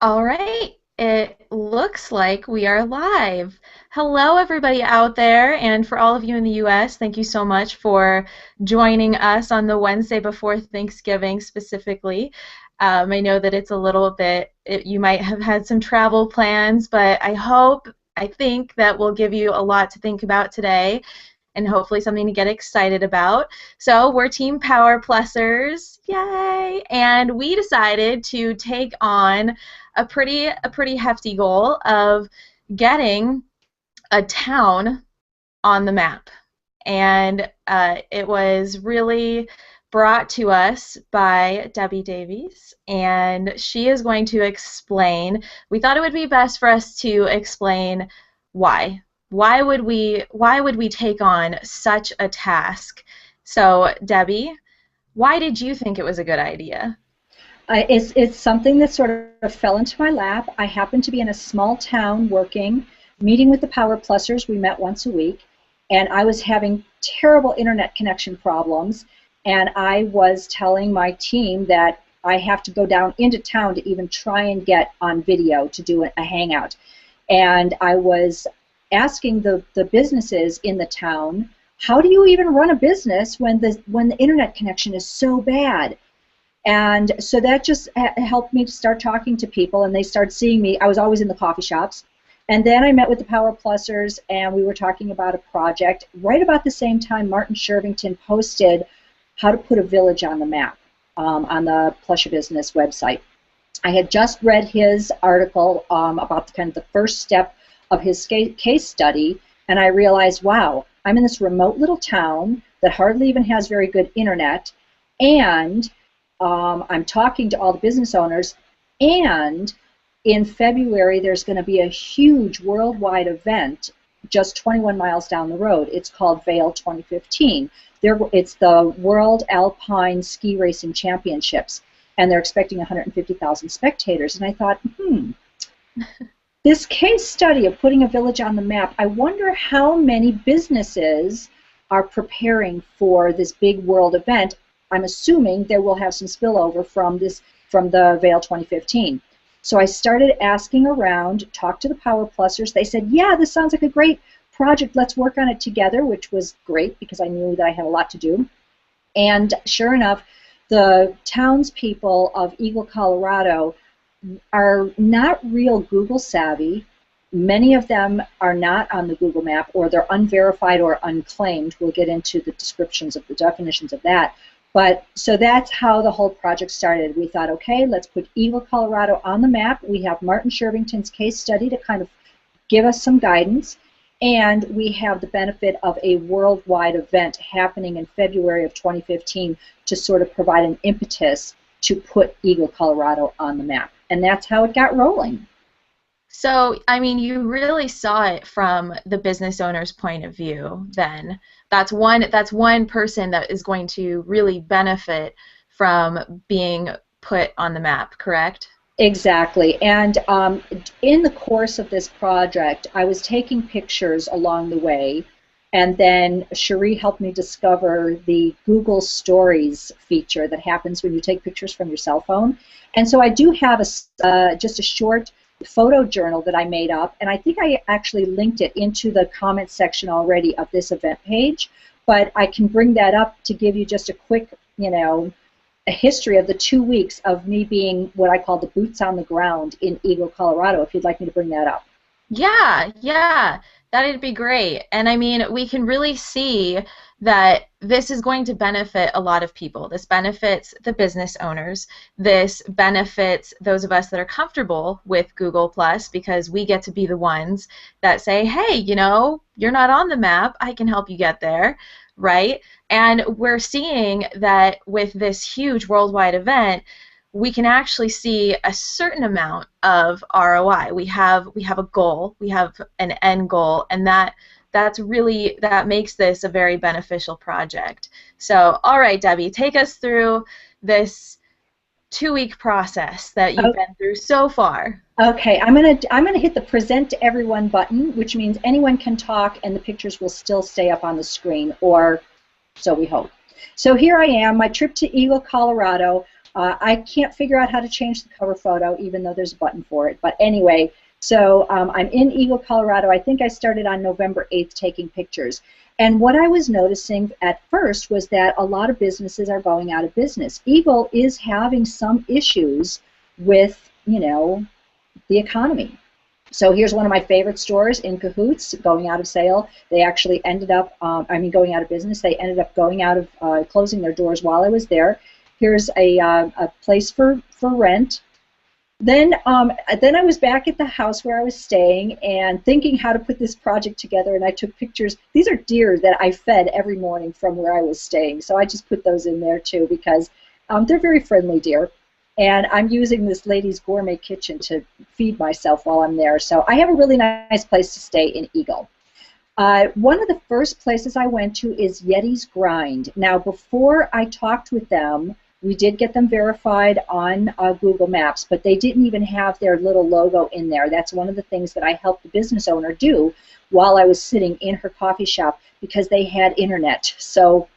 All right, it looks like we are live. Hello, everybody out there, and for all of you in the US, thank you so much for joining us on the Wednesday before Thanksgiving specifically. I know that it's a little bit, you might have had some travel plans, but I think that will give you a lot to think about today and hopefully something to get excited about. So we're Team PowerPlussers, yay! And we decided to take on a pretty hefty goal of getting a town on the map. And it was really brought to us by Debbie Davies, and she is going to explain. We thought it would be best for us to explain why. Why would we take on such a task? So, Debbie, why did you think it was a good idea? It's something that sort of fell into my lap. I happened to be in a small town working, meeting with the PowerPlussers. We met once a week, and I was having terrible internet connection problems, and I was telling my team that I have to go down into town to even try and get on video to do a hangout. And I was asking the businesses in the town, how do you even run a business when the internet connection is so bad? And so that just helped me to start talking to people, and they started seeing me. I was always in the coffee shops. And then I met with the PowerPlussers, and we were talking about a project. Right about the same time, Martin Shervington posted how to put a village on the map on the Plush Business website. I had just read his article about the kind of the first step of his case study, and I realized, wow, I'm in this remote little town that hardly even has very good internet, and I'm talking to all the business owners, and in February there's going to be a huge worldwide event just 21 miles down the road. It's called Vail 2015. It's the World Alpine Ski Racing Championships, and they're expecting 150,000 spectators. And I thought, this case study of putting a village on the map, I wonder how many businesses are preparing for this big world event. I'm assuming they will have some spillover from the Vail 2015. So I started asking around, talked to the PowerPlussers. They said, yeah, this sounds like a great project. Let's work on it together, which was great because I knew that I had a lot to do. And sure enough, the townspeople of Eagle, Colorado are not real Google savvy. Many of them are not on the Google map, or they're unverified or unclaimed. We'll get into the descriptions of the definitions of that. But so that's how the whole project started. We thought, okay, let's put Eagle, Colorado on the map. We have Martin Shervington's case study to kind of give us some guidance, and we have the benefit of a worldwide event happening in February of 2015 to sort of provide an impetus to put Eagle, Colorado on the map. And that's how it got rolling. So, I mean, you really saw it from the business owner's point of view then. That's one person that is going to really benefit from being put on the map, correct? Exactly. And in the course of this project, I was taking pictures along the way, and then Cherie helped me discover the Google Stories feature that happens when you take pictures from your cell phone. And so I do have just a short photo journal that I made up, and I think I actually linked it into the comment section already of this event page, but I can bring that up to give you just a quick, a history of the 2 weeks of me being what I call the boots on the ground in Eagle, Colorado, if you'd like me to bring that up. Yeah, that'd be great. And I mean, we can really see that this is going to benefit a lot of people. This benefits the business owners. This benefits those of us that are comfortable with Google Plus, because we get to be the ones that say, hey, you're not on the map. I can help you get there, right? And we're seeing that with this huge worldwide event, we can actually see a certain amount of ROI. We have a goal, we have an end goal, and that makes this a very beneficial project. So, all right, Debbie, take us through this 2-week process that you've been through so far. Okay, I'm gonna hit the present to everyone button, which means anyone can talk and the pictures will still stay up on the screen, or so we hope. So here I am, my trip to Eagle, Colorado. I can't figure out how to change the cover photo, even though there's a button for it. But anyway, so I'm in Eagle, Colorado. I think I started on November 8th taking pictures. And what I was noticing at first was that a lot of businesses are going out of business. Eagle is having some issues with, the economy. So here's one of my favorite stores in Cahoots, going out of sale. They actually ended up, going out of business. They ended up going out of, closing their doors while I was there. Here's a place for rent. Then I was back at the house where I was staying and thinking how to put this project together, and I took pictures. These are deer that I fed every morning from where I was staying, so I just put those in there too because they're very friendly deer. And I'm using this lady's gourmet kitchen to feed myself while I'm there. So I have a really nice place to stay in Eagle. One of the first places I went to is Yeti's Grind. Now, before I talked with them, we did get them verified on Google Maps, but they didn't even have their little logo in there. That's one of the things that I helped the business owner do while I was sitting in her coffee shop because they had internet. So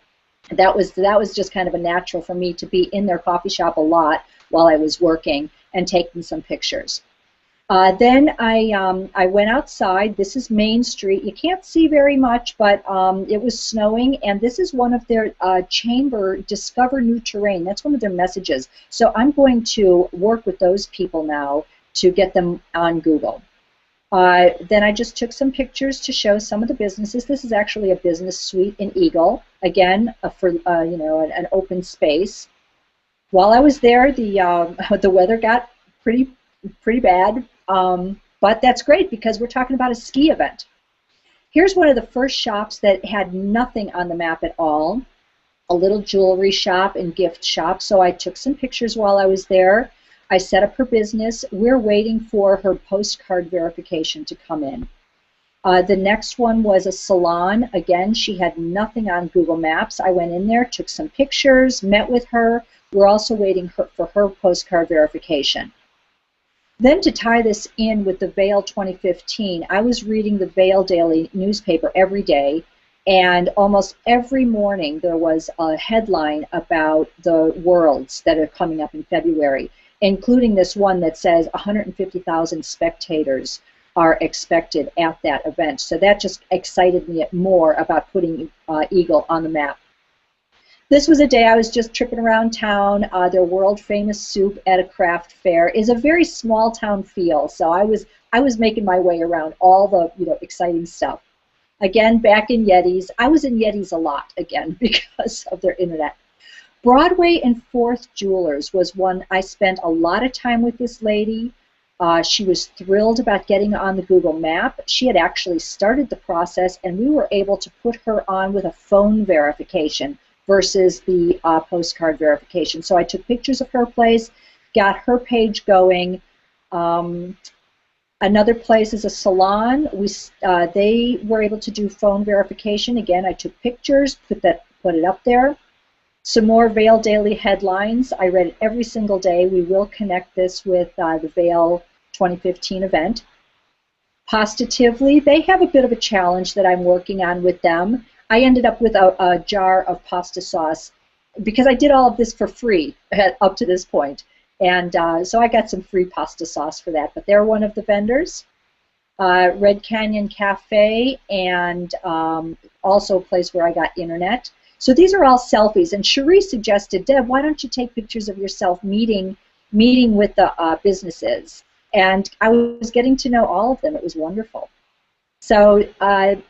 that was just kind of a natural for me to be in their coffee shop a lot while I was working and taking some pictures. Then I went outside. This is Main Street. You can't see very much, but it was snowing, and this is one of their chamber Discover New Terrain. That's one of their messages. So I'm going to work with those people now to get them on Google. Then I just took some pictures to show some of the businesses. This is actually a business suite in Eagle. Again, for an open space. While I was there, the weather got pretty bad, but that's great because we're talking about a ski event. Here's one of the first shops that had nothing on the map at all, a little jewelry shop and gift shop. So I took some pictures while I was there. I set up her business. We're waiting for her postcard verification to come in. The next one was a salon. Again, she had nothing on Google Maps. I went in there, took some pictures, met with her. We're also waiting for her postcard verification. Then to tie this in with the Vail 2015, I was reading the Vail Daily newspaper every day, and almost every morning there was a headline about the worlds that are coming up in February, including this one that says 150,000 spectators are expected at that event. So that just excited me more about putting Eagle on the map. This was a day I was just tripping around town. Their world famous soup at a craft fair is a very small town feel. So I was making my way around all the exciting stuff. Again, back in Yeti's. I was in Yeti's a lot again because of their internet. Broadway and Fourth Jewelers was one I spent a lot of time with this lady. She was thrilled about getting on the Google map. She had actually started the process, and we were able to put her on with a phone verification versus the postcard verification. So I took pictures of her place, got her page going. Another place is a salon. They were able to do phone verification. Again, I took pictures, put it up there. Some more Vail Daily headlines. I read it every single day. We will connect this with the Vail 2015 event. Positively, they have a bit of a challenge that I'm working on with them. I ended up with a jar of pasta sauce because I did all of this for free up to this point. And so I got some free pasta sauce for that. But they're one of the vendors. Red Canyon Cafe, and also a place where I got internet. So these are all selfies. And Cherie suggested, Deb, why don't you take pictures of yourself meeting with the businesses? And I was getting to know all of them. It was wonderful. So a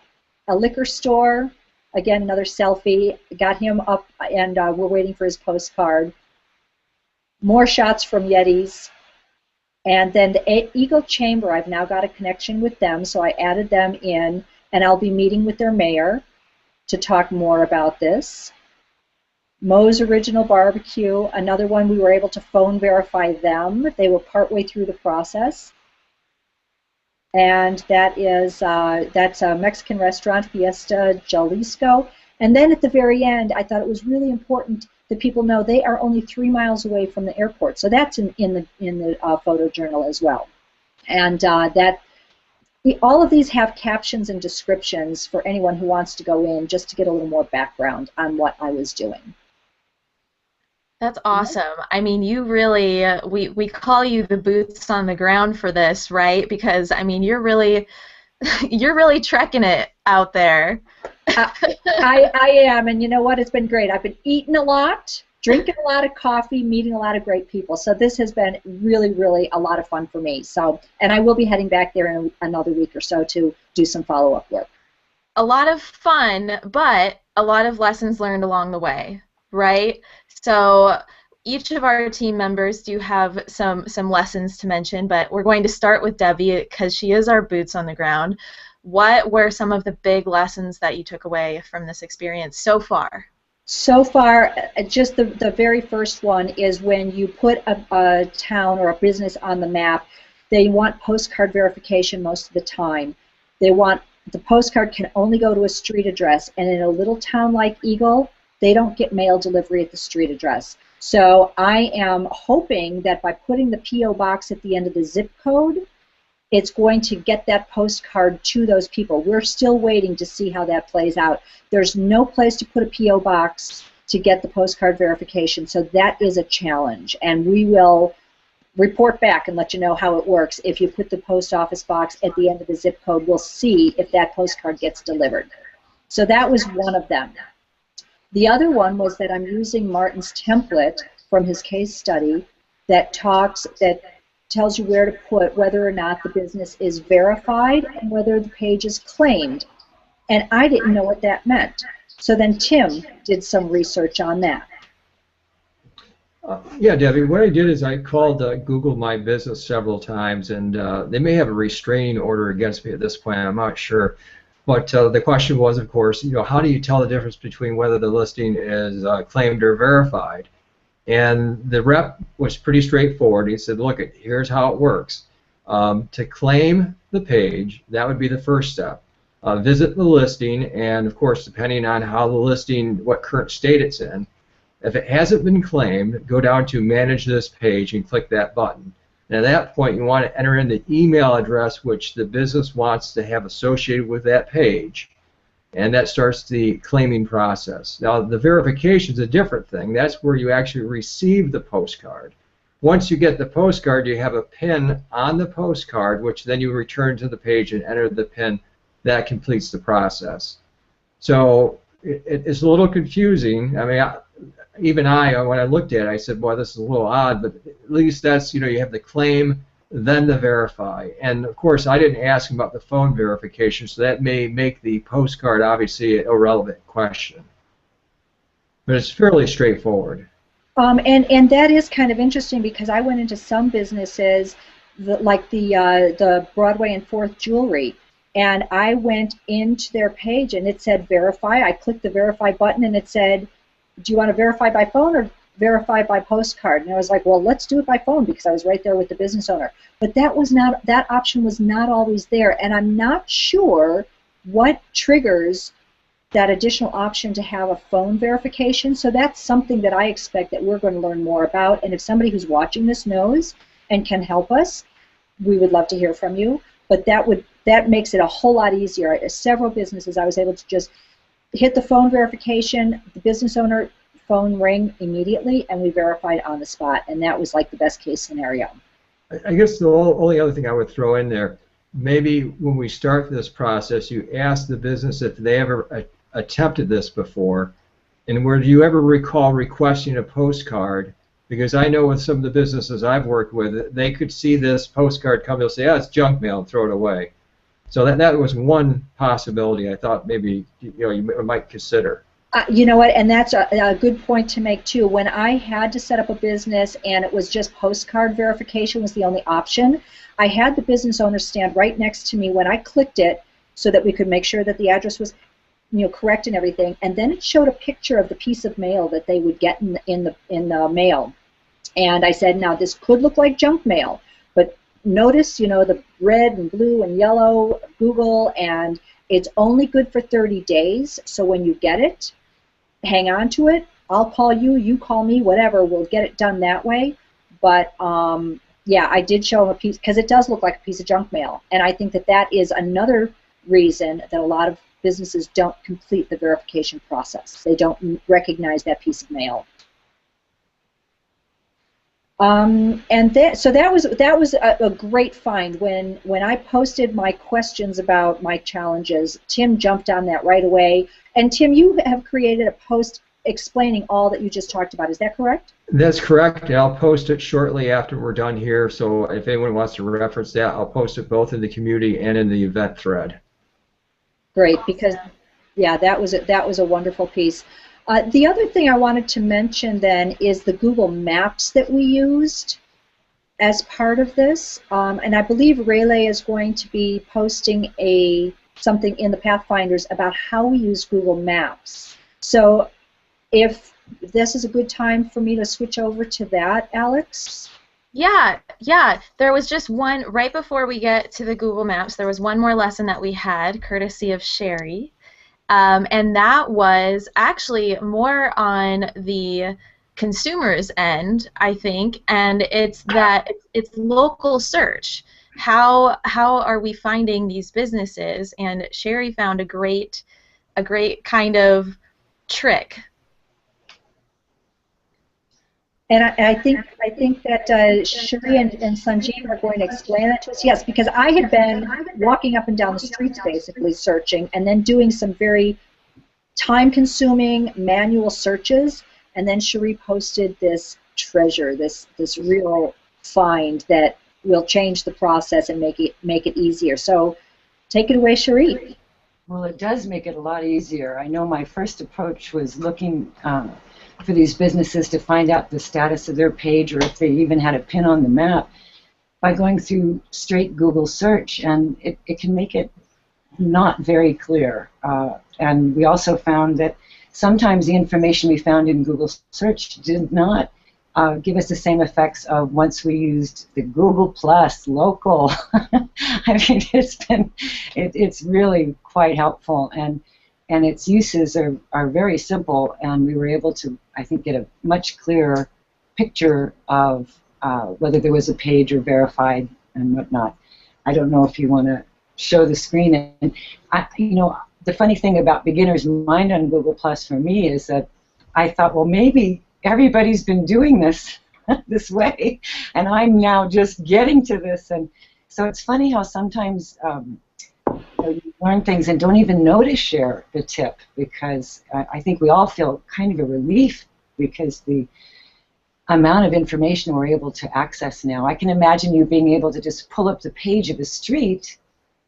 liquor store. Again, another selfie. Got him up, and we're waiting for his postcard. More shots from Yeti's. And then the Eagle Chamber, I've now got a connection with them, so I added them in, and I'll be meeting with their mayor to talk more about this. Moe's Original Barbecue, another one we were able to phone verify them. They were partway through the process. And that's a Mexican restaurant, Fiesta Jalisco. And then at the very end, I thought it was really important that people know they are only 3 miles away from the airport. So that's in the photo journal as well. And all of these have captions and descriptions for anyone who wants to go in just to get a little more background on what I was doing. That's awesome. I mean, you really we call you the boots on the ground for this, right? Because I mean, you're really you're really trekking it out there. I, I am, and you know what? It's been great. I've been eating a lot, drinking a lot of coffee, meeting a lot of great people. So this has been really, really a lot of fun for me. So, and I will be heading back there in another week or so to do some follow-up work. A lot of fun, but a lot of lessons learned along the way, right? So each of our team members do have some lessons to mention, but we're going to start with Debbie because she is our boots on the ground. What were some of the big lessons that you took away from this experience so far? So far, just the very first one is when you put a town or a business on the map, they want postcard verification most of the time. They want the postcard can only go to a street address, and in a little town like Eagle, they don't get mail delivery at the street address. So I am hoping that by putting the P.O. box at the end of the zip code, it's going to get that postcard to those people. We're still waiting to see how that plays out. There's no place to put a P.O. box to get the postcard verification, so that is a challenge, and we will report back and let you know how it works. If you put the post office box at the end of the zip code, we'll see if that postcard gets delivered. So that was one of them. The other one was that I'm using Martin's template from his case study that tells you where to put whether or not the business is verified and whether the page is claimed. And I didn't know what that meant. So then Tim did some research on that. Yeah, Debbie, what I did is I called Google My Business several times, and they may have a restraining order against me at this point. I'm not sure. But the question was, of course, how do you tell the difference between whether the listing is claimed or verified? And the rep was pretty straightforward. He said, look, here's how it works. To claim the page, that would be the first step. Visit the listing, and of course, depending on how the listing, what current state it's in, if it hasn't been claimed, go down to Manage This Page and click that button. And at that point, you want to enter in the email address which the business wants to have associated with that page. And that starts the claiming process. Now, the verification is a different thing. That's where you actually receive the postcard. Once you get the postcard, you have a PIN on the postcard, which then you return to the page and enter the PIN. That completes the process. So it's a little confusing. I mean, even when I looked at it, I said, boy, this is a little odd, but at least that's, you have the claim, then the verify. And of course, I didn't ask him about the phone verification, so that may make the postcard obviously an irrelevant question. But it's fairly straightforward. And that is kind of interesting because I went into some businesses, like the Broadway and Fourth Jewelry, and I went into their page and it said verify. I clicked the verify button and it said, do you want to verify by phone or verify by postcard? And I was like, well, let's do it by phone because I was right there with the business owner. But that option was not always there, and I'm not sure what triggers that additional option to have a phone verification. So that's something that I expect that we're going to learn more about. And if somebody who's watching this knows and can help us, we would love to hear from you. But that makes it a whole lot easier. At several businesses, I was able to just hit the phone verification, the business owner phone rang immediately, and we verified on the spot, and that was like the best case scenario. I guess the only other thing I would throw in there, maybe when we start this process, you ask the business if they ever attempted this before, and do you ever recall requesting a postcard? Because I know with some of the businesses I've worked with, they could see this postcard come, they'll say, oh, it's junk mail, and throw it away. So that was one possibility I thought maybe you might consider. You know what, and that's a good point to make too. When I had to set up a business and it was just postcard verification was the only option, I had the business owner stand right next to me when I clicked it so that we could make sure that the address was correct and everything, and then it showed a picture of the piece of mail that they would get in the mail. And I said, now this could look like junk mail, but notice, the red and blue and yellow Google, and it's only good for 30 days, so when you get it, hang on to it. I'll call you, you call me, whatever, we'll get it done that way. But yeah, I did show him a piece, because it does look like a piece of junk mail, and I think that is another reason that a lot of businesses don't complete the verification process. They don't recognize that piece of mail. So that was a great find. When I posted my questions about my challenges, Tim jumped on that right away. And Tim, you have created a post explaining all that you just talked about. Is that correct? That's correct. And I'll post it shortly after we're done here. So if anyone wants to reference that, I'll post it both in the community and in the event thread. Great, because yeah, that was a wonderful piece. The other thing I wanted to mention then is the Google Maps that we used as part of this, and I believe Rayleigh is going to be posting something in the Pathfinders about how we use Google Maps. So if this is a good time for me to switch over to that, Alex? Yeah, yeah. There was just one, right before we get to the Google Maps, there was one more lesson that we had, courtesy of Sherry. And that was actually more on the consumer's end, I think, and it's local search. How are we finding these businesses? And Sherry found a great kind of trick. And I think that Shuri and Sanjeev are going to explain that to us. Yes, because I had been walking up and down the streets basically searching and then doing some very time-consuming manual searches, and then Shuri posted this treasure, this real find that will change the process and make it easier. So take it away, Shuri. Well, it does make it a lot easier. I know my first approach was looking for these businesses to find out the status of their page or if they even had a pin on the map by going through straight Google search, and it can make it not very clear. And we also found that sometimes the information we found in Google search did not give us the same effects of once we used the Google Plus local. I mean, it's really quite helpful, and its uses are very simple, and we were able to, I think, get a much clearer picture of whether there was a page or verified and whatnot. I don't know if you want to show the screen. And the funny thing about Beginner's Mind on Google Plus for me is that I thought, well, maybe everybody's been doing this this way, and I'm now just getting to this. And so it's funny how sometimes you learn things and don't even notice share the tip, because I think we all feel kind of a relief because the amount of information we're able to access now. I can imagine you being able to just pull up the page of a street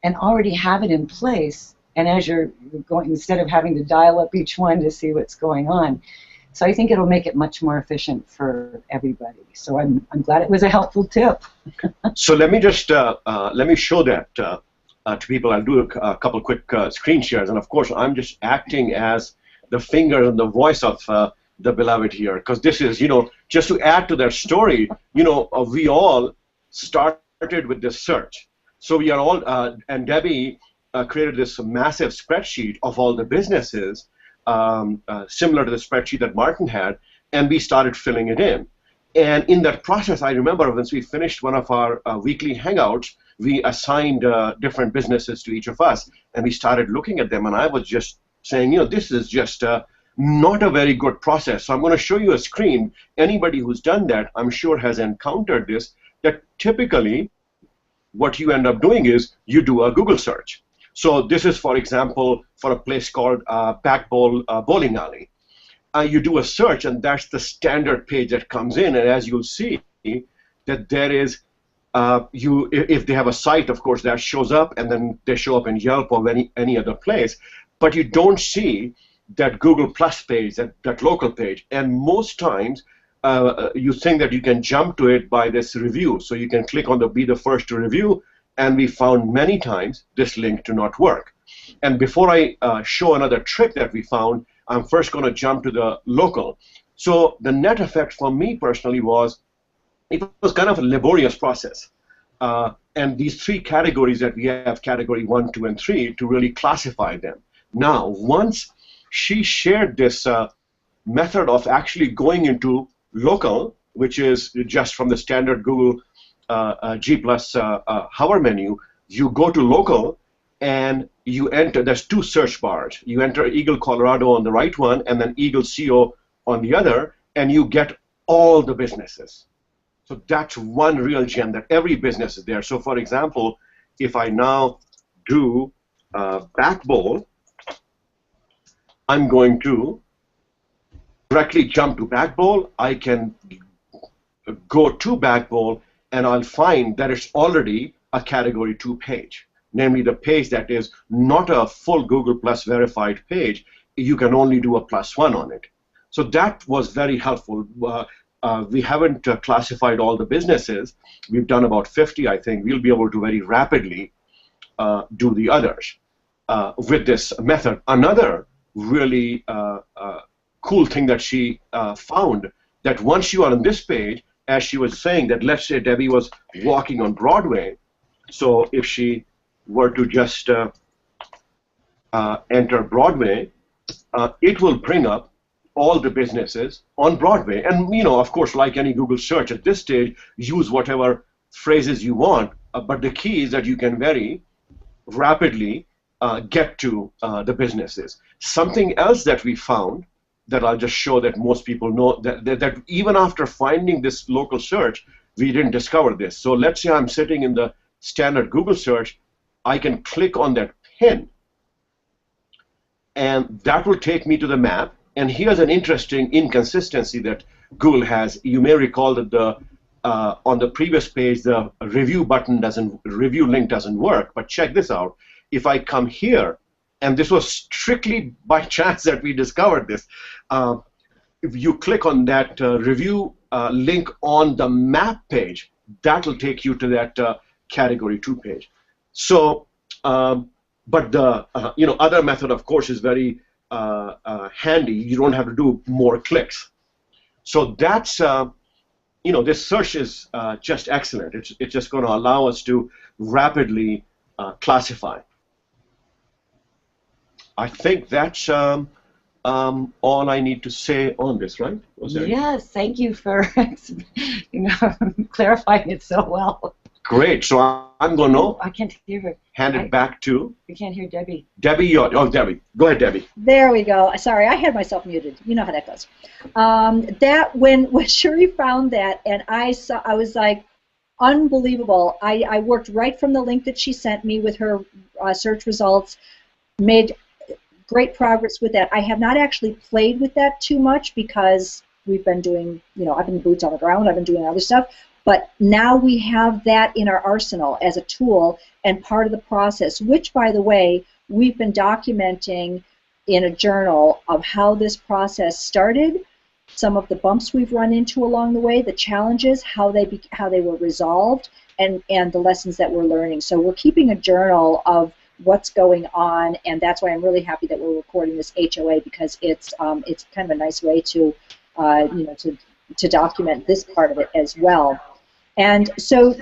and already have it in place, and as you're going, instead of having to dial up each one to see what's going on. So I think it'll make it much more efficient for everybody. So I'm glad it was a helpful tip. So let me just let me show that to people. I'll do a couple quick screen shares, and of course I'm just acting as the finger and the voice of the beloved here, because this is, just to add to their story, we all started with this search. So we are all, and Debbie created this massive spreadsheet of all the businesses, similar to the spreadsheet that Martin had, and we started filling it in. And in that process, I remember once we finished one of our weekly hangouts, we assigned different businesses to each of us, and we started looking at them, and I was just saying, this is just not a very good process. So I'm going to show you a screen. Anybody who's done that, I'm sure, has encountered this, that typically what you end up doing is you do a Google search. So this is, for example, for a place called Back Bowl Bowling Alley. You do a search, and that's the standard page that comes in. And as you'll see, that there is, if they have a site, of course, that shows up, and then they show up in Yelp or any other place. But you don't see that Google Plus page, that local page. And most times, you think that you can jump to it by this review. So you can click on the be the first to review, and we found many times this link to not work. And before I show another trick that we found, I'm first going to jump to the local. So the net effect for me personally was, it was kind of a laborious process. And these three categories that we have, category 1, 2, and 3, to really classify them. Now, once she shared this method of actually going into local, which is just from the standard Google G plus hover menu, you go to local and you enter, there's two search bars. You enter Eagle, Colorado on the right one, and then Eagle CO on the other, and you get all the businesses. So that's one real gem that every business is there. So for example, if I now do back bowl, I'm going to directly jump to back bowl. I can go to back bowl and I'll find that it's already a category 2 page, namely the page that is not a full Google Plus verified page. You can only do a +1 on it. So that was very helpful. We haven't classified all the businesses. We've done about 50, I think. We'll be able to very rapidly do the others with this method. Another really cool thing that she found, that once you are on this page, as she was saying, that let's say Debbie was walking on Broadway, so if she were to just enter Broadway, it will bring up all the businesses on Broadway. And of course, like any Google search at this stage, use whatever phrases you want, but the key is that you can very rapidly get to the businesses. Something else that we found that I'll just show that most people know, that even after finding this local search, we didn't discover this. So let's say I'm sitting in the standard Google search, I can click on that pin, and that will take me to the map. And here's an interesting inconsistency that Google has. You may recall that on the previous page, the review link doesn't work. But check this out. If I come here, and this was strictly by chance that we discovered this, if you click on that review link on the map page, that will take you to that category 2 page. So, but the other method, of course, is very handy. You don't have to do more clicks. So that's this search is just excellent. It's just going to allow us to rapidly classify. I think that's all I need to say on this, right? Yes, thank you for clarifying it so well. Great. So I'm going to I can't hear her. Hand it back to. We can't hear Debbie. Debbie, Debbie. Go ahead, Debbie. There we go. Sorry, I had myself muted. You know how that goes. That when Shuri found that, and I was like, unbelievable. I worked right from the link that she sent me with her search results, made great progress with that. I have not actually played with that too much because we've been doing, I've been boots on the ground, I've been doing other stuff, but now we have that in our arsenal as a tool and part of the process, which, by the way, we've been documenting in a journal of how this process started, some of the bumps we've run into along the way, the challenges, how they were resolved, and the lessons that we're learning. So we're keeping a journal of what's going on, and that's why I'm really happy that we're recording this HOA, because it's kind of a nice way to to document this part of it as well. And so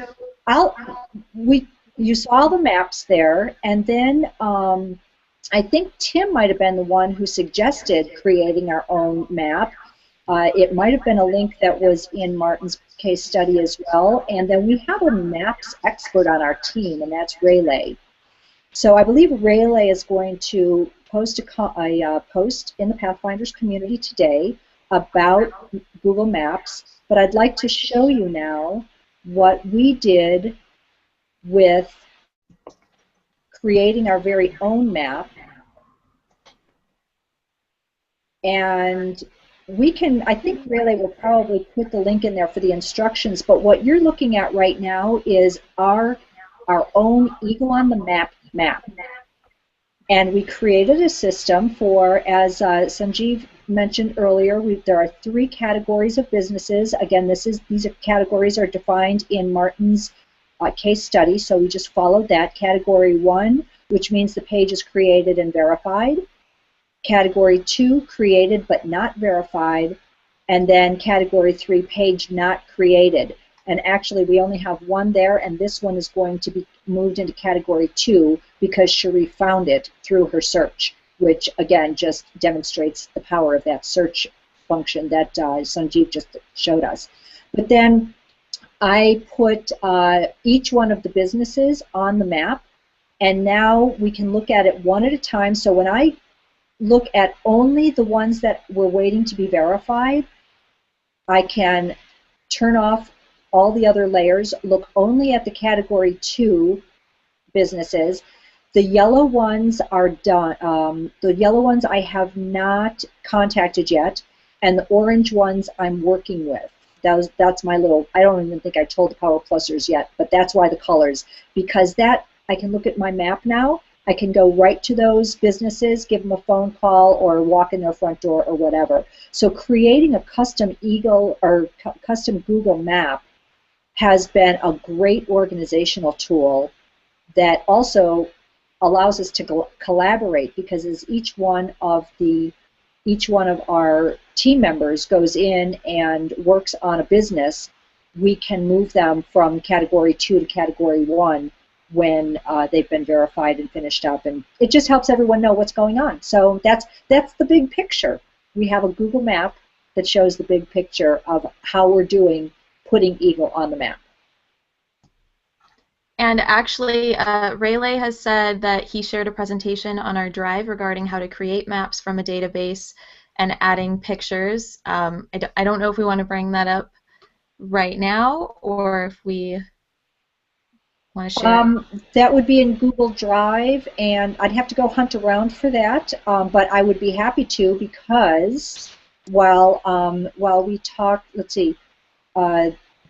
you saw the maps there, and then I think Tim might have been the one who suggested creating our own map. It might have been a link that was in Martin's case study as well, and then we have a maps expert on our team, and that's Rayleigh. So I believe Rayleigh is going to post a post in the Pathfinders community today about Google Maps, but I'd like to show you now what we did with creating our very own map. And we can, I think Rayleigh will probably put the link in there for the instructions, but what you're looking at right now is our own Eagle on the Map map. And we created a system for, as Sanjeev mentioned earlier, there are 3 categories of businesses. Again, these categories are defined in Martin's case study, so we just followed that. Category 1, which means the page is created and verified. Category 2, created but not verified. And then Category 3, page not created. And actually, we only have one there, and this one is going to be moved into Category 2 because Cherie found it through her search, which, again, just demonstrates the power of that search function that Sanjeev just showed us. But then I put each one of the businesses on the map, and now we can look at it one at a time. So when I look at only the ones that were waiting to be verified, I can turn off all the other layers, look only at the category 2 businesses. The yellow ones are done. The yellow ones I have not contacted yet, and the orange ones I'm working with. That's my little, I don't even think I told the PowerPlussers yet, but that's why the colors, because that, I can look at my map now, I can go right to those businesses, give them a phone call, or walk in their front door, or whatever. So creating a custom custom Google map has been a great organizational tool that also allows us to collaborate, because as each one of our team members goes in and works on a business, we can move them from category 2 to category 1 when they've been verified and finished up, and it just helps everyone know what's going on. So that's the big picture. We have a Google map that shows the big picture of how we're doing putting Eagle on the map. And actually, Raylay has said that he shared a presentation on our Drive regarding how to create maps from a database and adding pictures. I don't know if we want to bring that up right now, or if we want to share. That would be in Google Drive, and I'd have to go hunt around for that, but I would be happy to, because while we talk, let's see,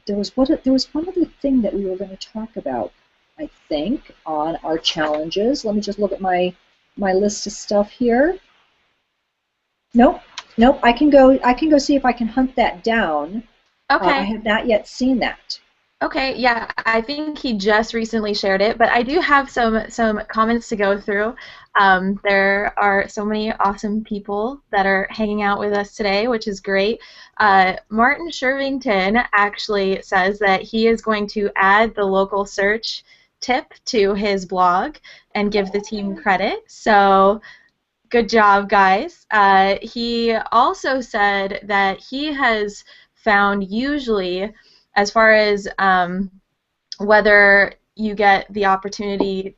there was one other thing that we were going to talk about, I think, on our challenges. Let me just look at my list of stuff here. Nope. I can go see if I can hunt that down. Okay. I have not yet seen that. Okay, yeah, I think he just recently shared it, but I do have some comments to go through. There are so many awesome people that are hanging out with us today, which is great. Martin Shervington actually says that he is going to add the local search tip to his blog and give the team credit. So good job, guys. He also said that he has found, usually, as far as whether you get the opportunity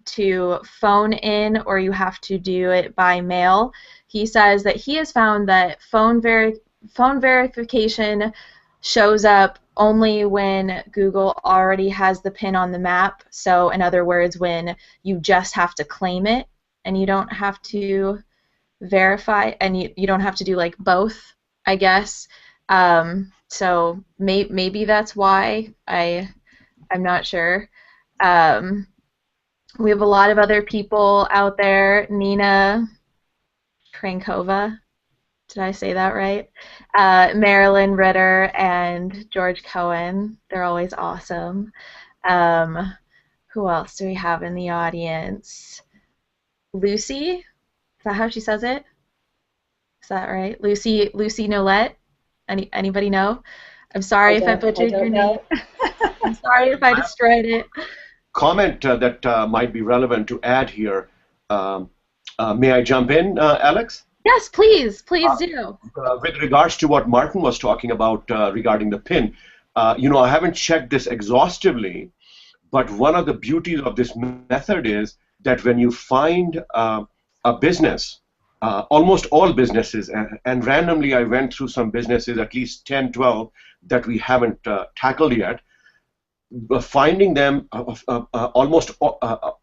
to phone in or you have to do it by mail, he says that he has found that phone verification shows up only when Google already has the pin on the map. So in other words, when you just have to claim it and you don't have to verify, and you don't have to do like both, I guess. So maybe that's why. I'm not sure. We have a lot of other people out there. Nina Krankova, did I say that right? Marilyn Ritter and George Cohen. They're always awesome. Who else do we have in the audience? Lucy? Is that how she says it? Is that right? Lucy Nolette? Anybody know? I'm sorry if I butchered your name. I'm sorry if I destroyed it. Comment that might be relevant to add here. May I jump in, Alex? Yes, please do. With regards to what Martin was talking about regarding the PIN, I haven't checked this exhaustively, but one of the beauties of this method is that when you find a business, almost all businesses, and randomly I went through some businesses, at least 10, 12, that we haven't tackled yet, finding them almost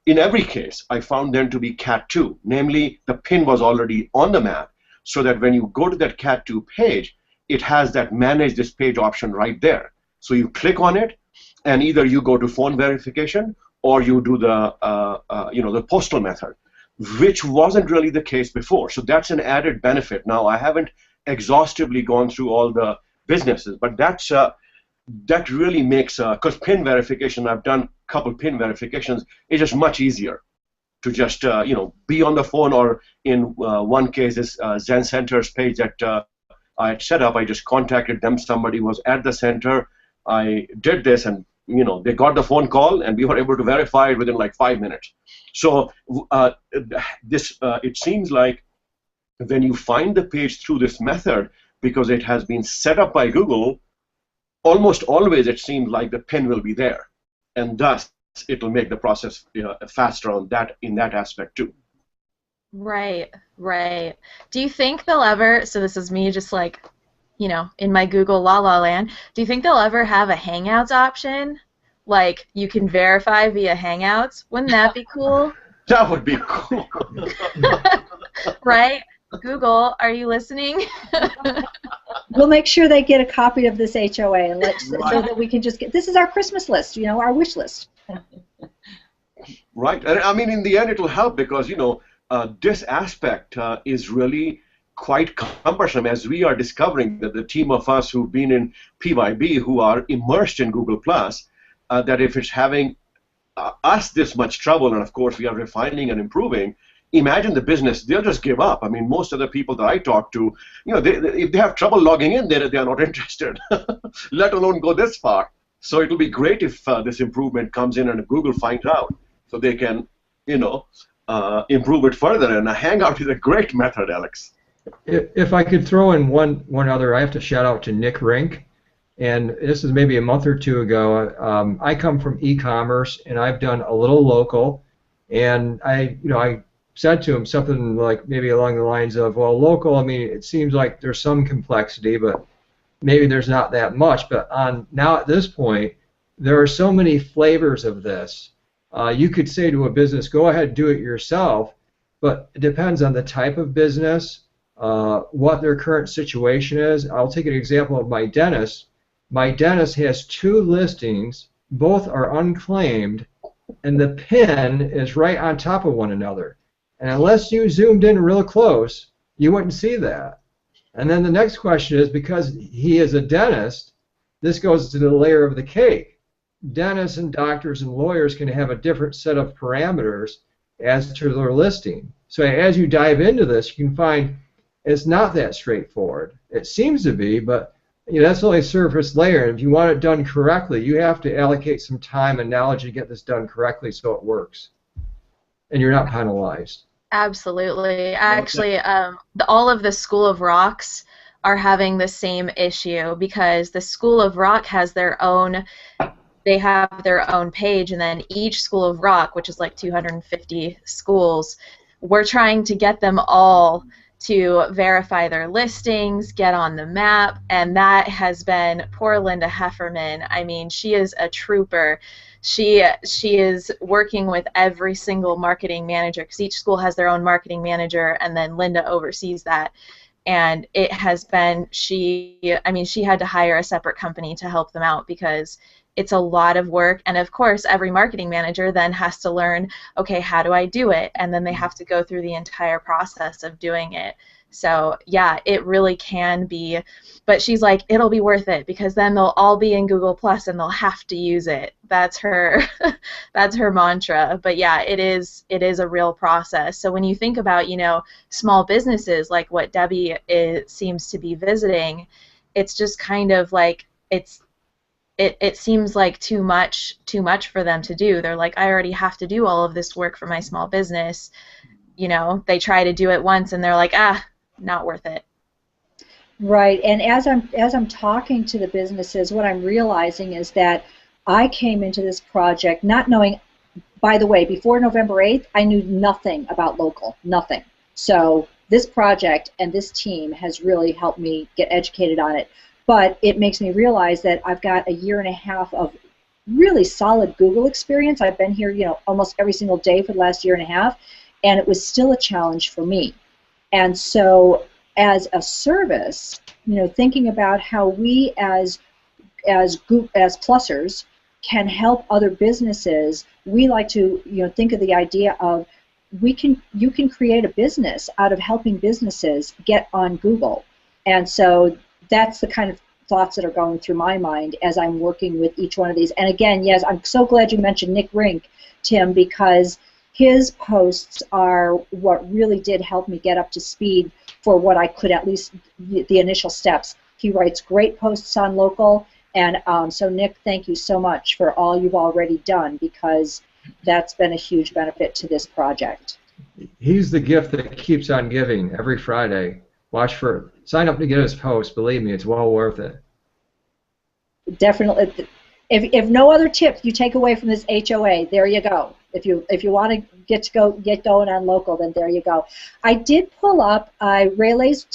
in every case, I found them to be Cat 2. Namely, the pin was already on the map, so that when you go to that Cat 2 page, it has that manage this page option right there. So you click on it, and either you go to phone verification or you do the postal method, which wasn't really the case before. So that's an added benefit. Now, I haven't exhaustively gone through all the businesses, but that really makes, because PIN verification, I've done a couple PIN verifications, it's just much easier to just be on the phone, or in one case, this Zen Center's page that I had set up, I just contacted them. Somebody was at the center. I did this, and they got the phone call, and we were able to verify it within like 5 minutes. So it seems like when you find the page through this method, because it has been set up by Google, almost always it seems like the pin will be there, and thus it will make the process faster in that aspect too. Right. Do you think they'll ever, so this is me just like in my Google La La Land, do you think they'll ever have a Hangouts option? Like you can verify via Hangouts? Wouldn't that be cool? That would be cool. Right? Google, are you listening? We'll make sure they get a copy of this HOA and so Right. that we can just get. This is our Christmas list, our wish list. Right. And I mean, in the end, it will help because, this aspect is really quite cumbersome, as we are discovering that the team of us who've been in PYB, who are immersed in Google+, that if it's having us this much trouble, and of course we are refining and improving, imagine the business, they'll just give up. I mean, most of the people that I talk to, if they have trouble logging in, they are not interested, let alone go this far. So it will be great if this improvement comes in and if Google finds out, so they can, improve it further. And a Hangout is a great method, Alex. If I could throw in one other, I have to shout out to Nick Rink. And this is maybe a month or two ago. I come from e-commerce, and I've done a little local. And I said to him something like maybe along the lines of, well, local, I mean, it seems like there's some complexity, but maybe there's not that much. But now at this point, there are so many flavors of this. You could say to a business, go ahead, do it yourself, but it depends on the type of business, what their current situation is. I'll take an example of my dentist. My dentist has 2 listings, both are unclaimed, and the pin is right on top of one another. And unless you zoomed in real close, you wouldn't see that. And then the next question is, because he is a dentist, this goes to the layer of the cake. Dentists and doctors and lawyers can have a different set of parameters as to their listing. So as you dive into this, you can find it's not that straightforward. It seems to be, but that's only a surface layer. And if you want it done correctly, you have to allocate some time and knowledge to get this done correctly so it works. And you're not penalized. Absolutely. Actually, all of the School of Rocks are having the same issue because the School of Rock has their own page, and then each School of Rock, which is like 250 schools, we're trying to get them all to verify their listings, get on the map, and that has been poor Linda Hefferman. I mean, she is a trooper. She is working with every single marketing manager because each school has their own marketing manager, and then Linda oversees that. And it has been, she had to hire a separate company to help them out because it's a lot of work. And of course, every marketing manager then has to learn, okay, how do I do it? And then they have to go through the entire process of doing it. So yeah, it really can be, but she's like, it'll be worth it because then they'll all be in Google Plus and they'll have to use it. That's her that's her mantra. But yeah, it is a real process. So when you think about, small businesses like what Debbie seems to be visiting, it's just kind of like it seems like too much for them to do. They're like, I already have to do all of this work for my small business. They try to do it once and they're like, not worth it. Right, and as I'm talking to the businesses, what I'm realizing is that I came into this project not knowing. By the way, before November 8th, I knew nothing about local, nothing. So this project and this team has really helped me get educated on it. But it makes me realize that I've got a year and a half of really solid Google experience. I've been here, almost every single day for the last year and a half, and it was still a challenge for me. And so as a service, thinking about how we as plussers can help other businesses, we like to think of the idea of you can create a business out of helping businesses get on Google. And so that's the kind of thoughts that are going through my mind as I'm working with each one of these. And again, yes, I'm so glad you mentioned Nick Rink, Tim, because his posts are what really did help me get up to speed for what I could, at least the initial steps. He writes great posts on local, and so Nick, thank you so much for all you've already done, because that's been a huge benefit to this project. He's the gift that keeps on giving every Friday. Sign up to get his post. Believe me, it's well worth it. Definitely. If no other tips you take away from this HOA, there you go. If you want to get going on local, then there you go. I did pull up Rayleigh's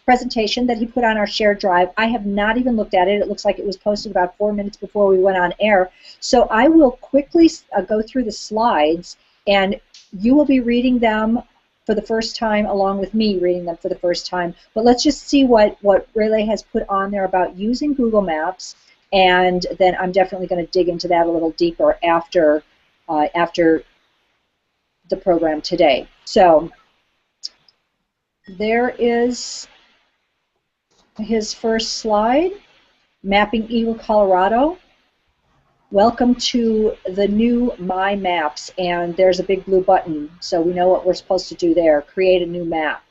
presentation that he put on our shared drive. I have not even looked at it. It looks like it was posted about 4 minutes before we went on air. So I will quickly go through the slides, and you will be reading them for the first time along with me reading them for the first time. But let's just see what Rayleigh has put on there about using Google Maps, and then I'm definitely going to dig into that a little deeper after the program today. So there is his first slide, Mapping Eagle, Colorado. Welcome to the new My Maps, and there's a big blue button, so we know what we're supposed to do there. Create a new map.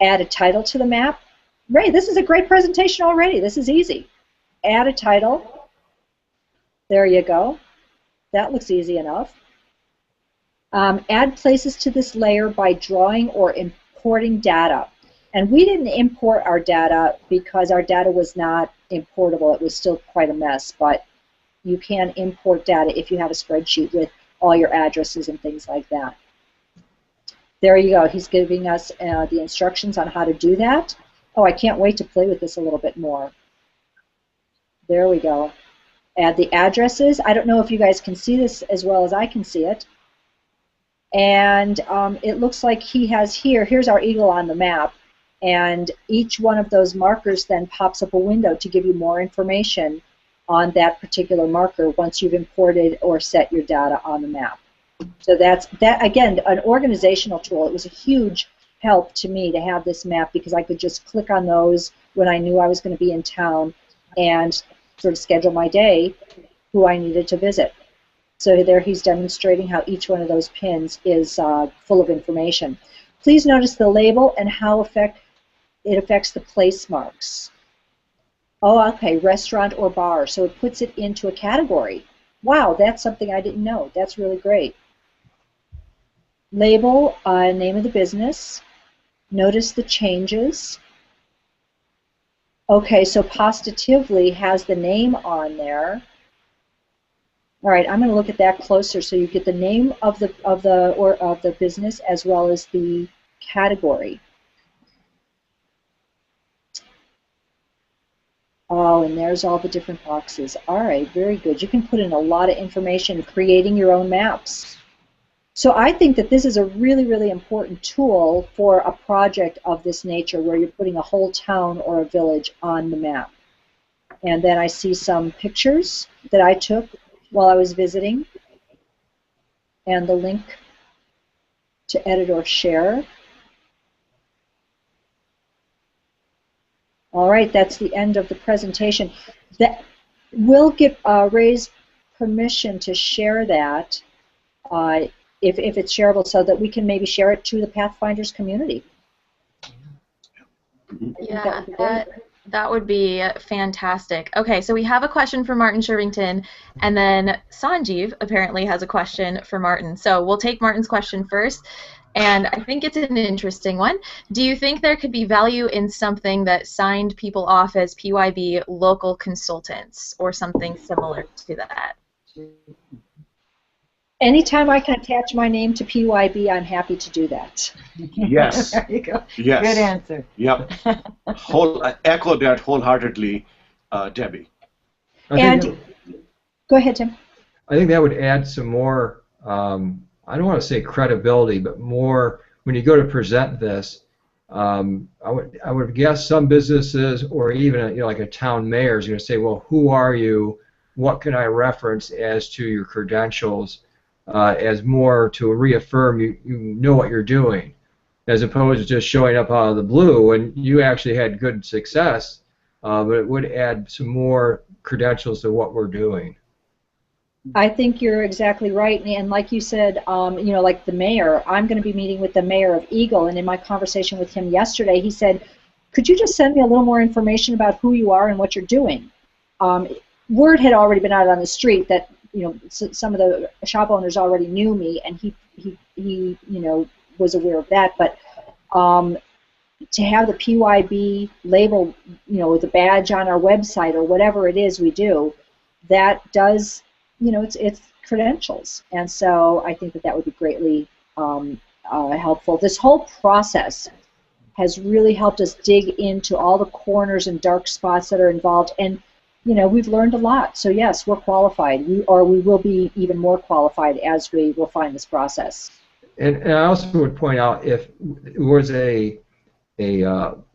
Add a title to the map. Ray, this is a great presentation already. This is easy. Add a title. There you go. That looks easy enough. Add places to this layer by drawing or importing data. And we didn't import our data because our data was not importable. It was still quite a mess, but you can import data if you have a spreadsheet with all your addresses and things like that. There you go. He's giving us the instructions on how to do that. Oh, I can't wait to play with this a little bit more. There we go. Add the addresses. I don't know if you guys can see this as well as I can see it. And it looks like he has here's our eagle on the map, and each one of those markers then pops up a window to give you more information on that particular marker once you've imported or set your data on the map. So that's again, an organizational tool. It was a huge help to me to have this map because I could just click on those when I knew I was going to be in town and sort of schedule my day, who I needed to visit. So there he's demonstrating how each one of those pins is full of information. Please notice the label and how it affects the place marks. Oh, okay, restaurant or bar. So it puts it into a category. Wow, that's something I didn't know. That's really great. Label, name of the business. Notice the changes. Okay, so Positively has the name on there. All right, I'm going to look at that closer so you get the name of the business as well as the category. Oh, and there's all the different boxes. All right, very good. You can put in a lot of information creating your own maps. So I think that this is a really, really important tool for a project of this nature where you're putting a whole town or a village on the map. And then I see some pictures that I took while I was visiting, and the link to edit or share. All right, that's the end of the presentation. That we'll give Ray's permission to share that if it's shareable, so that we can maybe share it to the Pathfinders community. Yeah, that would be fantastic. Okay, so we have a question for Martin Shervington, and then Sanjeev apparently has a question for Martin. So we'll take Martin's question first, and I think it's an interesting one. Do you think there could be value in something that signed people off as PYB local consultants or something similar to that? Anytime I can attach my name to PYB, I'm happy to do that. Yes. There you go. Yes. Good answer. Yep. Echo that wholeheartedly, Debbie. And go ahead, Tim. I think that would add some more, I don't want to say credibility, but more when you go to present this. I would guess some businesses or even like a town mayor is going to say, well, who are you? What can I reference as to your credentials? As more to reaffirm you know what you're doing, as opposed to just showing up out of the blue. And you actually had good success, but it would add some more credentials to what we're doing. I think you're exactly right, and like you said, you know, like the mayor, I'm going to be meeting with the mayor of Eagle, and in my conversation with him yesterday, he said, could you just send me a little more information about who you are and what you're doing? Word had already been out on the street that, you know, some of the shop owners already knew me, and he you know, was aware of that, but to have the PYB label, you know, with a badge on our website or whatever it is we do, that does, you know, it's credentials, and so I think that would be greatly helpful. This whole process has really helped us dig into all the corners and dark spots that are involved. And, we've learned a lot. So yes, we're qualified. We will be even more qualified as we refine this process. And I also would point out, if it was a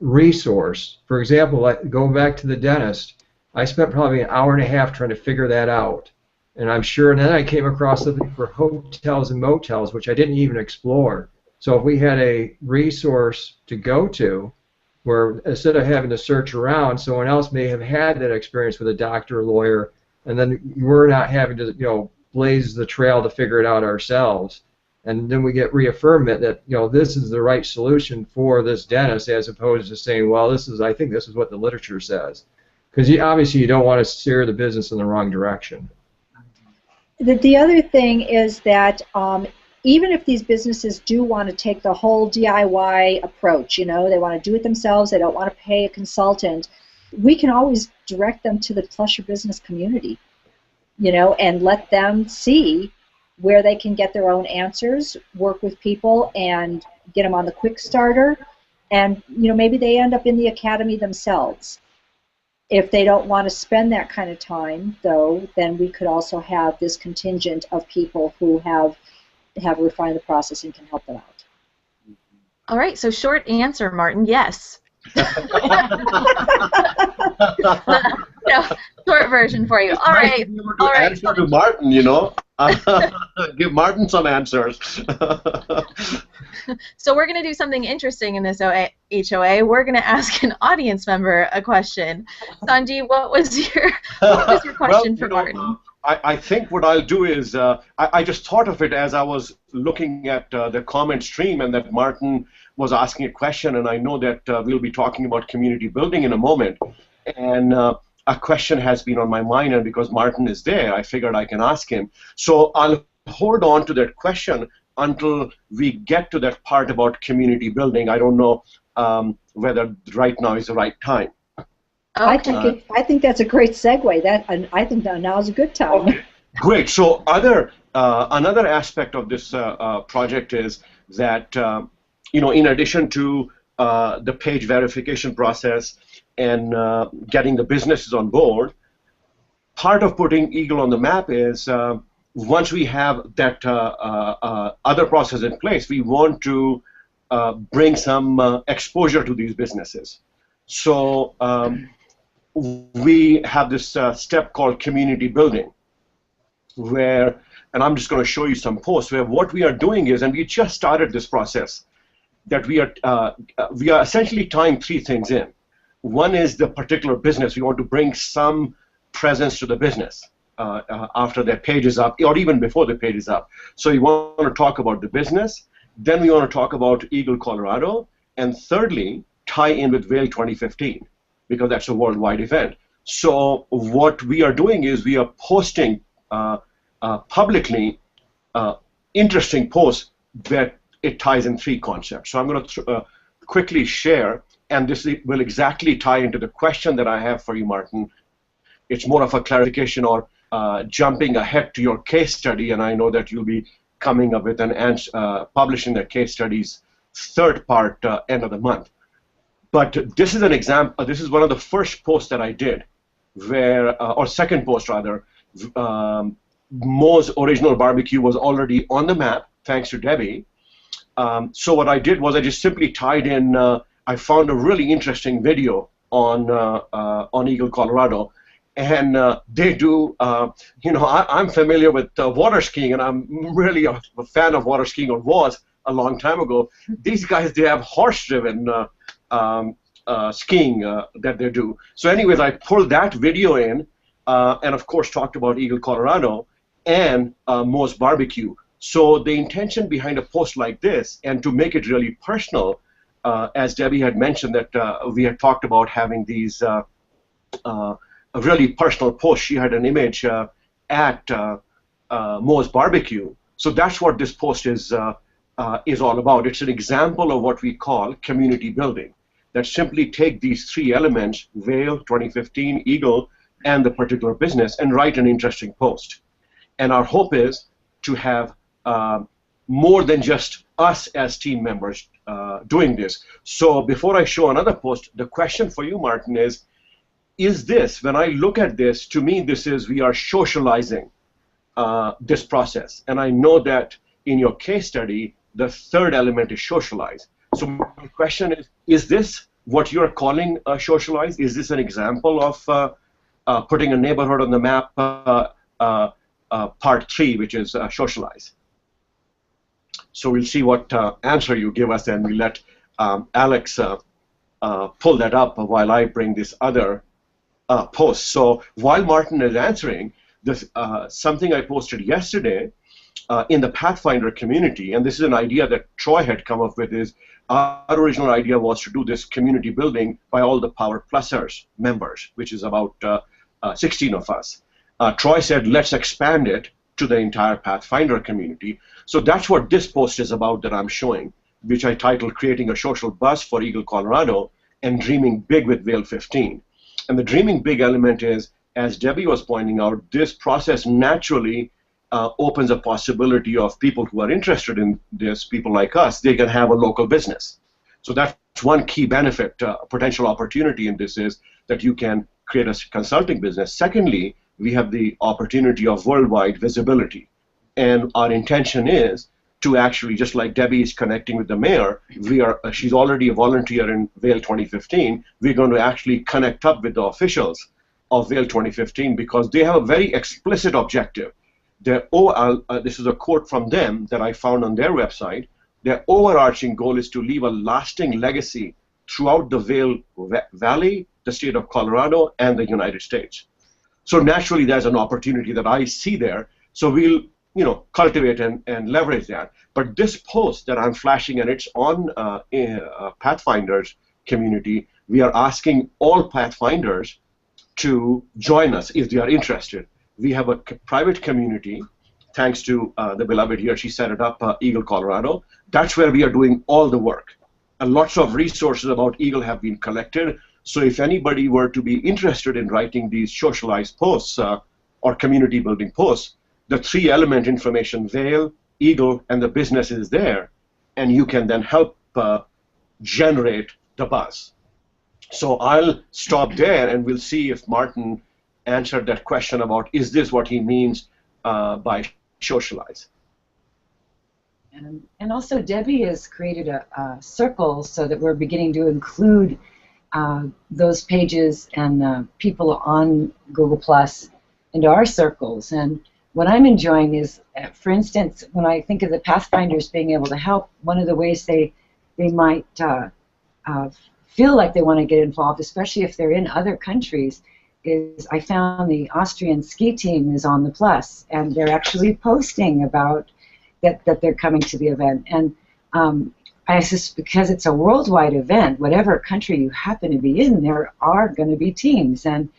resource, for example, like going back to the dentist, I spent probably an hour and a half trying to figure that out. And I'm sure, and then I came across something for hotels and motels, which I didn't even explore. So if we had a resource to go to, where instead of having to search around, someone else may have had that experience with a doctor or lawyer, and then we're not having to, blaze the trail to figure it out ourselves. And then we get reaffirmment that, this is the right solution for this dentist, as opposed to saying, well, I think this is what the literature says. Because obviously you don't want to steer the business in the wrong direction. The other thing is that even if these businesses do want to take the whole DIY approach, they want to do it themselves, they don't want to pay a consultant, we can always direct them to the Plus Your Business community, and let them see where they can get their own answers, work with people, and get them on the quick starter. And, maybe they end up in the academy themselves. If they don't want to spend that kind of time, though, then we could also have this contingent of people who have refined the process and can help them out. All right, so short answer, Martin, yes. Short version for you. All right. All right. Answer to Martin, give Martin some answers. So we're going to do something interesting in this HOA. We're going to ask an audience member a question. Sanjeev, what was your question for Martin? I think what I'll do is I just thought of it as I was looking at the comment stream, and that Martin was asking a question, and I know that we'll be talking about community building in a moment, and a question has been on my mind, and because Martin is there, I figured I can ask him. So I'll hold on to that question until we get to that part about community building. I don't know whether right now is the right time. Okay. I think that's a great segue. I think that now is a good time. Okay. Great. So another aspect of this project is that in addition to the page verification process and getting the businesses on board, part of putting Eagle on the map is once we have that other process in place, we want to bring some exposure to these businesses. So we have this step called community building, and I'm just going to show you some posts where what we are doing is, and we just started this process, that we are essentially tying three things in. One is the particular business. We want to bring some presence to the business after their page is up, or even before the page is up. So we want to talk about the business, then we want to talk about Eagle, Colorado, and thirdly, tie in with Vail 2015, because that's a worldwide event. So what we are doing is we are posting publicly interesting posts that it ties in three concepts. So I'm going to quickly share, and this will exactly tie into the question that I have for you, Martin. It's more of a clarification or jumping ahead to your case study, and I know that you'll be coming up with an answer, publishing the case study's third part end of the month. But this is an example. This is one of the first posts that I did, or second post rather. Moe's Original Barbecue was already on the map, thanks to Debbie. So what I did was I just simply tied in. I found a really interesting video on Eagle, Colorado, and they do. I'm familiar with water skiing, and I'm really a fan of water skiing, or was a long time ago. These guys, they have horse-driven skiing that they do. So anyways, I pulled that video in, and of course talked about Eagle, Colorado, and Moe's Barbecue. So the intention behind a post like this, and to make it really personal, as Debbie had mentioned that we had talked about having these really personal posts. She had an image at Moe's Barbecue. So that's what this post is all about. It's an example of what we call community building, that simply take these three elements, Vail, 2015, Eagle, and the particular business, and write an interesting post. And our hope is to have more than just us as team members doing this. So before I show another post, the question for you, Martin, is this, when I look at this, to me this is, we are socializing this process. And I know that in your case study, the third element is socialize. So my question is this what you're calling socialize? Is this an example of putting a neighborhood on the map, part 3, which is socialize? So we'll see what answer you give us, and we'll let Alex pull that up while I bring this other post. So while Martin is answering, this something I posted yesterday in the Pathfinder community, and this is an idea that Troy had come up with, is our original idea was to do this community building by all the PowerPlussers members, which is about 16 of us. Troy said, let's expand it to the entire Pathfinder community. So that's what this post is about that I'm showing, which I titled Creating a Social Buzz for Eagle, Colorado, and Dreaming Big with Vail 15. And the dreaming big element is, as Debbie was pointing out, this process naturally opens a possibility of people who are interested in this, people like us, they can have a local business. So that's one key benefit, potential opportunity in this is that you can create a consulting business. Secondly, we have the opportunity of worldwide visibility. And our intention is to actually, just like Debbie is connecting with the mayor, she's already a volunteer in Vail 2015, we're going to actually connect up with the officials of Vail 2015 because they have a very explicit objective. This is a quote from them that I found on their website. Their overarching goal is to leave a lasting legacy throughout the Vail Valley, the state of Colorado, and the United States. So naturally, there's an opportunity that I see there. So we'll, cultivate and leverage that. But this post that I'm flashing, and it's on Pathfinders community, we are asking all Pathfinders to join us if they are interested. We have a private community, thanks to the beloved here, she set it up, Eagle, Colorado. That's where we are doing all the work. And lots of resources about Eagle have been collected. So if anybody were to be interested in writing these socialized posts or community building posts, the 3-element information, Vail, Eagle, and the business is there, and you can then help generate the buzz. So I'll stop there, and we'll see if Martin answered that question about, is this what he means by socialize? And also Debbie has created a circle so that we're beginning to include those pages and people on Google Plus into our circles. And what I'm enjoying is, for instance, when I think of the Pathfinders being able to help, one of the ways they might feel like they want to get involved, especially if they're in other countries, is I found the Austrian ski team is on the Plus, and they're actually posting about that they're coming to the event. And I just, because it's a worldwide event, whatever country you happen to be in, there are going to be teams. And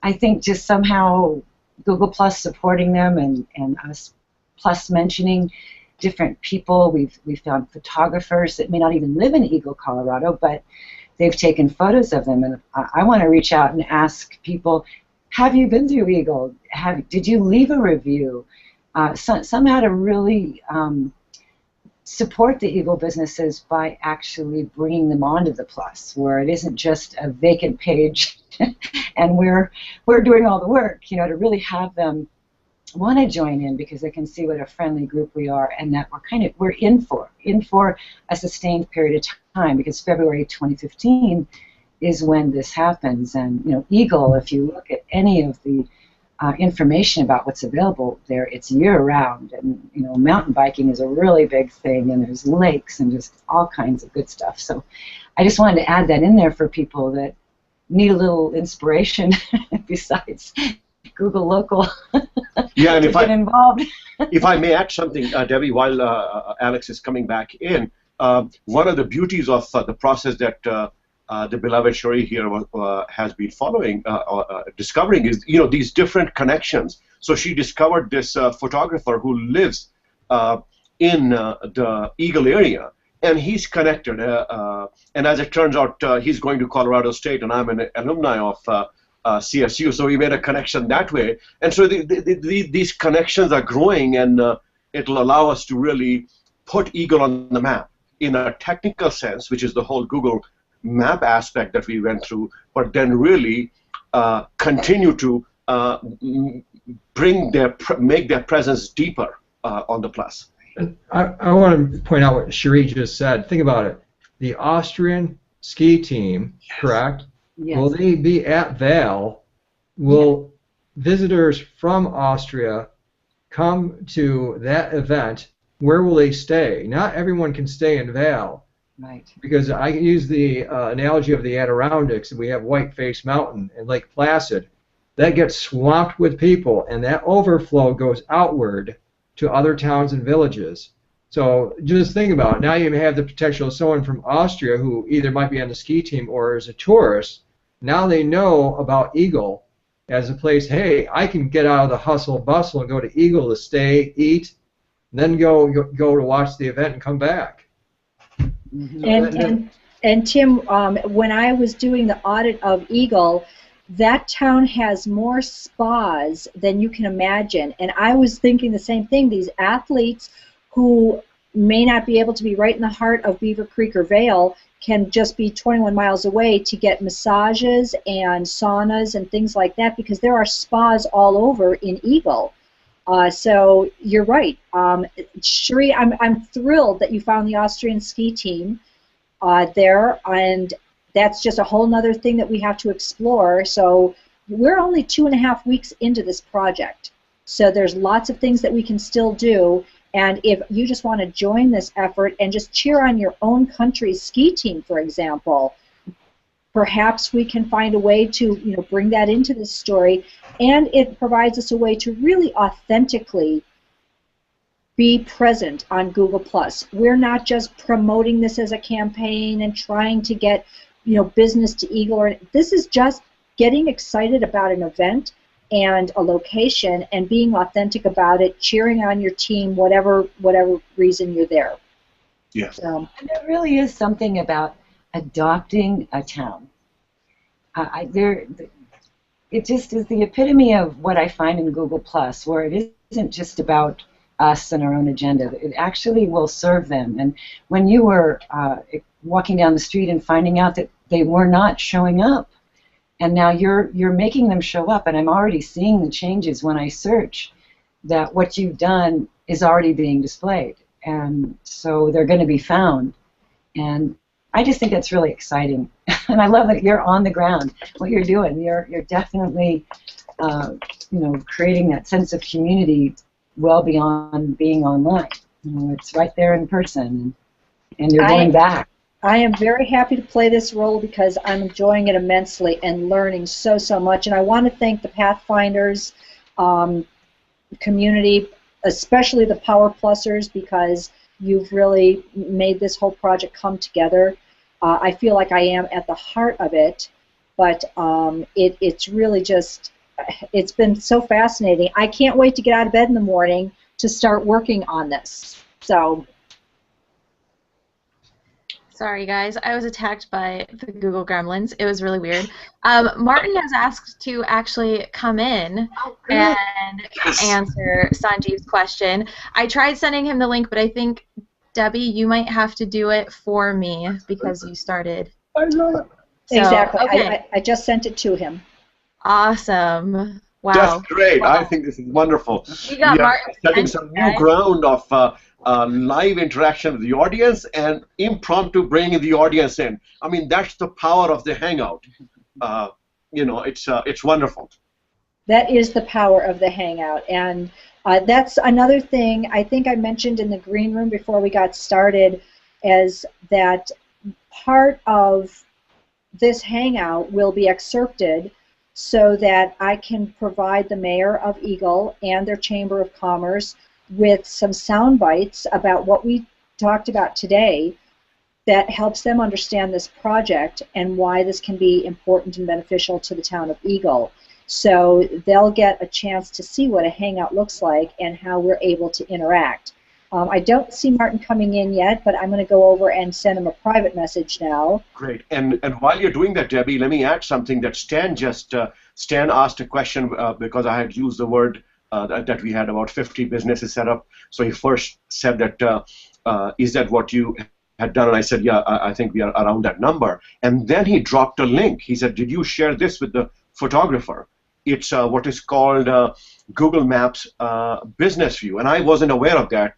I think just somehow Google Plus supporting them and us Plus mentioning different people. We've found photographers that may not even live in Eagle, Colorado, but they've taken photos of them. And I want to reach out and ask people, have you been through Eagle? Did you leave a review? Somehow to really support the Eagle businesses by actually bringing them onto the Plus, where it isn't just a vacant page and we're doing all the work, to really have them want to join in because they can see what a friendly group we are, and that we're in for a sustained period of time, because February 2015 is when this happens. And Eagle, if you look at any of the information about what's available there, it's year-round, and mountain biking is a really big thing, and there's lakes and just all kinds of good stuff. So I just wanted to add that in there for people that need a little inspiration besides Google Local. Yeah, and to get involved. If I may add something, Debbie, while Alex is coming back in, one of the beauties of the process that the beloved Shori here has been following, discovering, is these different connections. So she discovered this photographer who lives in the Eagle area, and he's connected. And as it turns out, he's going to Colorado State, and I'm an alumni of CSU, so we made a connection that way. And so these connections are growing, and it'll allow us to really put Eagle on the map. in a technical sense, which is the whole Google map aspect that we went through, but then really continue to make their presence deeper on the Plus. I want to point out what Cherie just said. Think about it. The Austrian ski team, correct? Yes. Will they be at Val? Will visitors from Austria come to that event? Where will they stay? Not everyone can stay in Val. Right. Because I use the analogy of the Adirondacks. We have Whiteface Mountain and Lake Placid. That gets swamped with people, and that overflow goes outward to other towns and villages. So just think about it. Now you may have the potential of someone from Austria who either might be on the ski team or is a tourist. Now they know about Eagle as a place, hey, I can get out of the hustle bustle and go to Eagle to stay, eat, and then go to watch the event and come back. And Tim, when I was doing the audit of Eagle, that town has more spas than you can imagine. And I was thinking the same thing. These athletes who may not be able to be right in the heart of Beaver Creek or Vail can just be 21 miles away to get massages and saunas and things like that, because there are spas all over in Eagle. So you're right. Cherie, I'm thrilled that you found the Austrian ski team there, and that's just a whole other thing that we have to explore. So we're only 2.5 weeks into this project. So there's lots of things that we can still do. And if you just want to join this effort and just cheer on your own country's ski team, for example, perhaps we can find a way to bring that into this story. And it provides us a way to really authentically be present on Google+. We're not just promoting this as a campaign and trying to get business to Eagle. This is just getting excited about an event and a location and being authentic about it, cheering on your team, whatever reason you're there. Yes. And there really is something about adopting a town. It just is the epitome of what I find in Google+, where it isn't just about us and our own agenda. It actually will serve them. And when you were walking down the street and finding out that they were not showing up, and now you're making them show up, and I'm already seeing the changes when I search that what you've done is already being displayed, and so they're going to be found. And I just think that's really exciting, and I love that you're on the ground. What you're doing, you're definitely creating that sense of community well beyond being online. It's right there in person, and you're going back. I am very happy to play this role because I'm enjoying it immensely and learning so much. And I want to thank the Pathfinders community, especially the PowerPlussers, because you've really made this whole project come together. I feel like I am at the heart of it, but it's really just, it's been so fascinating. I can't wait to get out of bed in the morning to start working on this. So. Sorry, guys. I was attacked by the Google Gremlins. It was really weird. Martin has asked to actually come in and answer Sanjeev's question. I tried sending him the link, but I think, Debbie, you might have to do it for me because you started. I know it. So, exactly. Okay. I just sent it to him. Awesome. Wow. That's great. Wow. I think this is wonderful. We got Martin setting some new ground of live interaction with the audience and impromptu bringing the audience in. I mean, that's the power of the Hangout. It's wonderful. That is the power of the Hangout, and that's another thing I think I mentioned in the green room before we got started, is that part of this Hangout will be excerpted so that I can provide the mayor of Eagle and their Chamber of Commerce with some sound bites about what we talked about today that helps them understand this project and why this can be important and beneficial to the town of Eagle. So they'll get a chance to see what a Hangout looks like and how we're able to interact. I don't see Martin coming in yet, but I'm going to go over and send him a private message now. Great. And while you're doing that, Debbie, let me add something that Stan asked a question because I had used the word that we had about 50 businesses set up. So he first said that, is that what you had done, and I said, yeah, I think we are around that number. And then he dropped a link. He said, did you share this with the photographer? It's what is called Google Maps Business View, and I wasn't aware of that.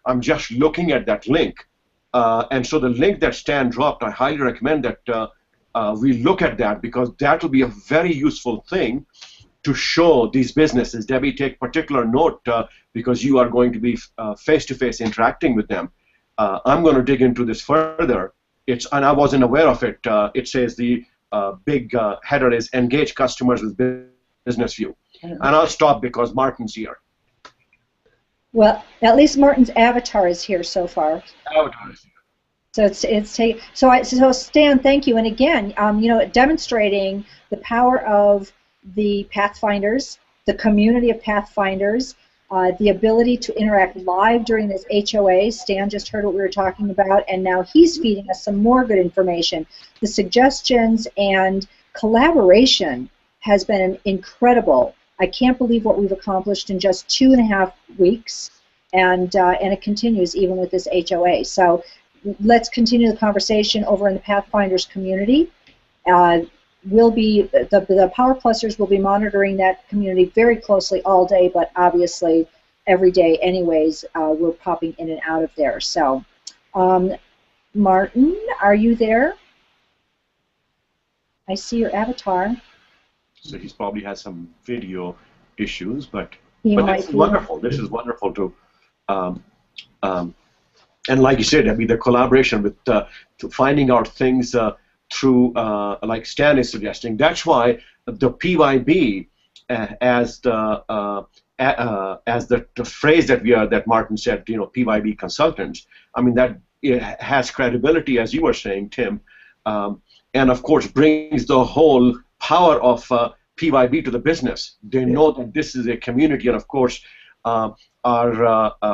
I'm just looking at that link, and so the link that Stan dropped, I highly recommend that we look at that, because that will be a very useful thing to show these businesses. Debbie, take particular note because you are going to be face-to-face interacting with them. I'm going to dig into this further. And I wasn't aware of it. It says the big header is engage customers with Business View. And I'll stop because Martin's here. Well, at least Martin's avatar is here so far. Avatar is here. So Stan, thank you. And again, demonstrating the power of the Pathfinders, the community of Pathfinders, the ability to interact live during this HOA. Stan just heard what we were talking about, and now he's feeding us some more good information. The suggestions and collaboration has been incredible. I can't believe what we've accomplished in just 2.5 weeks, and it continues even with this HOA. So let's continue the conversation over in the Pathfinders community. We'll be the PowerPlussers will be monitoring that community very closely all day, but obviously every day, anyways. We're popping in and out of there. So, Martin, are you there? I see your avatar. So he's probably has some video issues, but This is wonderful. This is wonderful to, and like you said, I mean, the collaboration with to finding out things through, like Stan is suggesting. That's why the PYB as the phrase that Martin said, PYB consultants. I mean, that it has credibility, as you were saying, Tim, and of course brings the whole power of PYB to the business. They know that this is a community, and of course our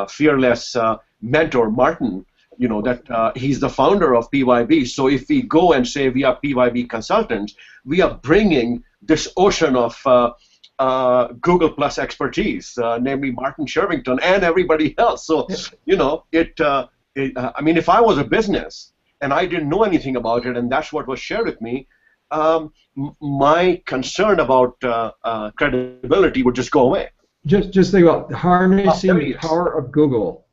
fearless mentor Martin, that he's the founder of PYB. So if we go and say we are PYB consultants, we are bringing this ocean of Google Plus expertise, namely Martin Shervington and everybody else. So I mean, if I was a business and I didn't know anything about it, and that's what was shared with me, my concern about credibility would just go away. Just think about harnessing the power of Google.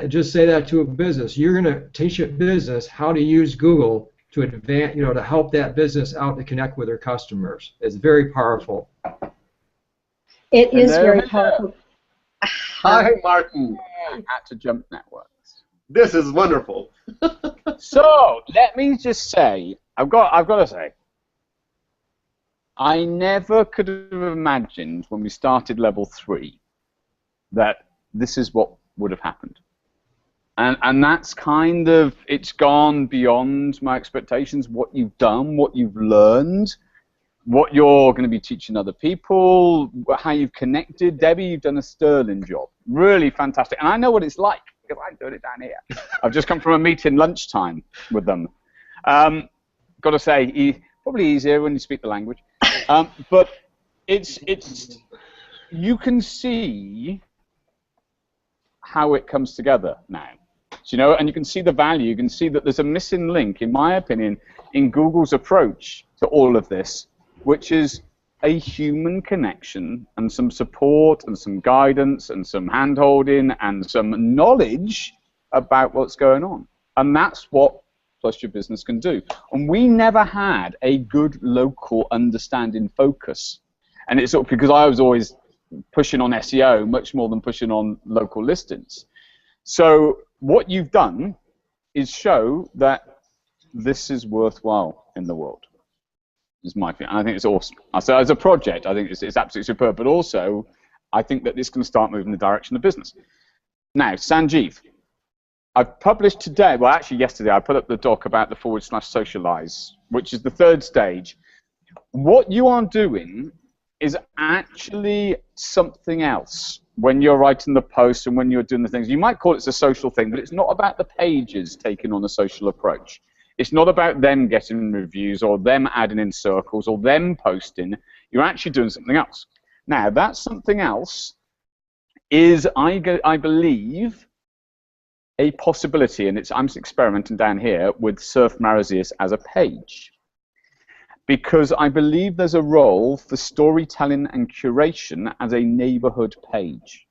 Just say that to a business. You're going to teach a business how to use Google to advance, to help that business out to connect with their customers. It's very powerful. It is very powerful. Hi, Martin. At to Jump Networks. This is wonderful. So let me just say, I've got to say, I never could have imagined when we started level 3 that this is what would have happened. And that's kind of, it's gone beyond my expectations, what you've done, what you've learned, what you're going to be teaching other people, how you've connected. Debbie, you've done a sterling job. Really fantastic. And I know what it's like, because I'm doing it down here. I've just come from a meeting lunchtime with them. Got to say, probably easier when you speak the language. But it's you can see how it comes together now. And you can see the value. You can see that there's a missing link, in my opinion, in Google's approach to all of this, which is a human connection and some support and some guidance and some hand-holding and some knowledge about what's going on. And that's what Plus Your Business can do. And we never had a good local understanding focus. And it's sort of because I was always pushing on SEO much more than pushing on local listings. So what you've done is show that this is worthwhile in the world. Is my opinion. I think it's awesome. So as a project, I think it's absolutely superb. But also, I think that this can start moving in the direction of business. Now, Sanjeev, I've published today, well, actually yesterday, I put up the doc about the /socialize, which is the 3rd stage. What you are doing is actually something else when you're writing the posts and when you're doing the things. You might call it a social thing, but it's not about the pages taking on a social approach. It's not about them getting reviews or them adding in circles or them posting. You're actually doing something else. Now, that something else is, I believe, a possibility, and I'm experimenting down here with Surf Marasius as a page, because I believe there's a role for storytelling and curation as a neighborhood page.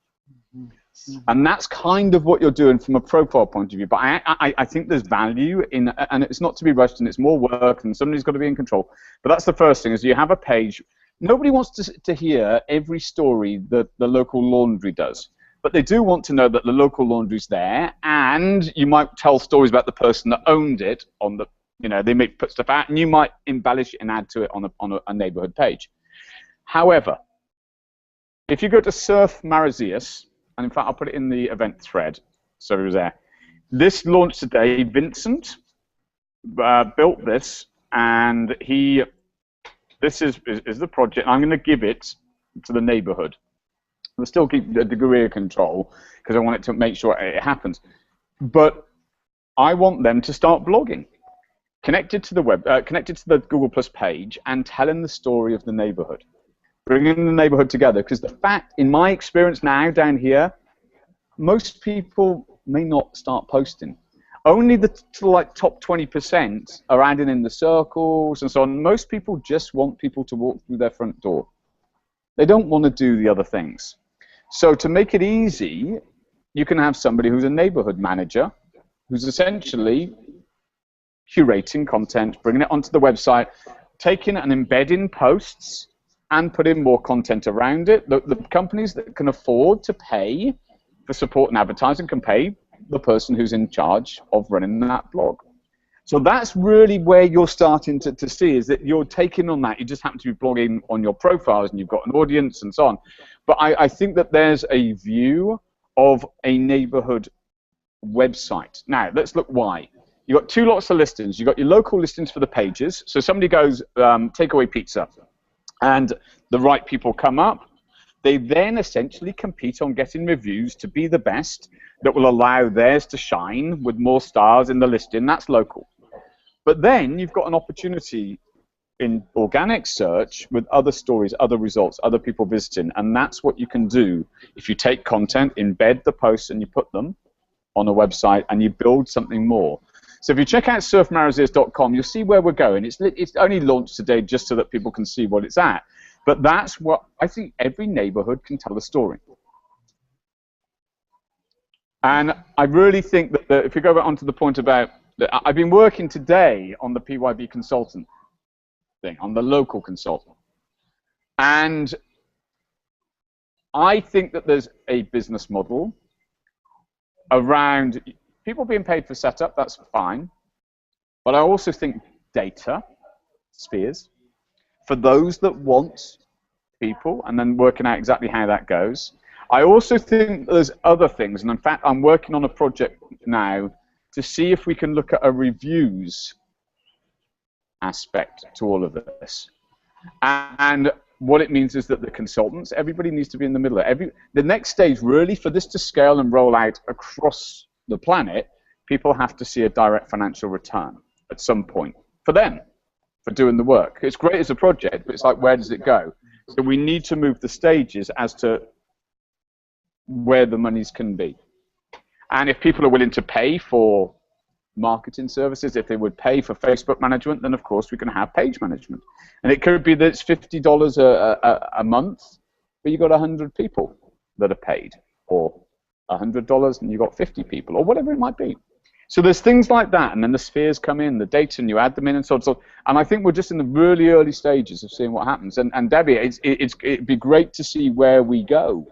And that's kind of what you're doing from a profile point of view. But I think there's value in, and it's not to be rushed, and it's more work, and somebody's got to be in control. But that's the first thing, is you have a page. Nobody wants to hear every story that the local laundry does. But they do want to know that the local laundry's there, and you might tell stories about the person that owned it on the, they may put stuff out, and you might embellish it and add to it on a neighborhood page. However, if you go to Surf Marasius, and in fact, I'll put it in the event thread, so it was there. This launched today. Vincent built this, and this is the project. I'm going to give it to the neighborhood. We'll still keep a degree of control because I want it to make sure it happens. But I want them to start blogging, connected to the Google Plus page, and telling the story of the neighborhood. Bringing the neighborhood together, because the fact, in my experience now down here, most people may not start posting. Only the top 20% are adding in the circles and so on. Most people just want people to walk through their front door. They don't want to do the other things. So to make it easy, you can have somebody who's a neighborhood manager, who's essentially curating content, bringing it onto the website, taking and embedding posts, and put in more content around it. The companies that can afford to pay for support and advertising can pay the person who's in charge of running that blog. So that's really where you're starting to see, is that you're taking on that. You just happen to be blogging on your profiles, and you've got an audience and so on. But I think that there's a view of a neighborhood website. Now, let's look why. You've got two lots of listings. You've got your local listings for the pages. So somebody goes, takeaway pizza, and the right people come up. They then essentially compete on getting reviews to be the best that will allow theirs to shine with more stars in the listing. That's local. But then you've got an opportunity in organic search with other stories, other results, other people visiting, and that's what you can do if you take content, embed the posts, and you put them on a website, and you build something more. So if you check out surfmarasius.com, you'll see where we're going. It's only launched today just so that people can see what it's at. But that's what I think every neighborhood can tell a story. And I really think that if you go on to the point about, I've been working today on the PYB consultant thing, on the local consultant. And I think that there's a business model around people being paid for setup, that's fine. But I also think data, spheres, for those that want people, and then working out exactly how that goes. I also think there's other things, and in fact, I'm working on a project now to see if we can look at a reviews aspect to all of this. And what it means is that the consultants, everybody needs to be in the middle. The next stage, really, for this to scale and roll out across the planet, people have to see a direct financial return at some point for them, for doing the work. It's great as a project, but it's like, where does it go? So we need to move the stages as to where the monies can be. And if people are willing to pay for marketing services, if they would pay for Facebook management, then of course we can have page management. And it could be that it's $50 a month, but you've got 100 people that are paid, or $100 and you've got 50 people, or whatever it might be. So there's things like that, and then the spheres come in, the data, and you add them in, and so on. And I think we're just in the really early stages of seeing what happens. And Debbie, it'd be great to see where we go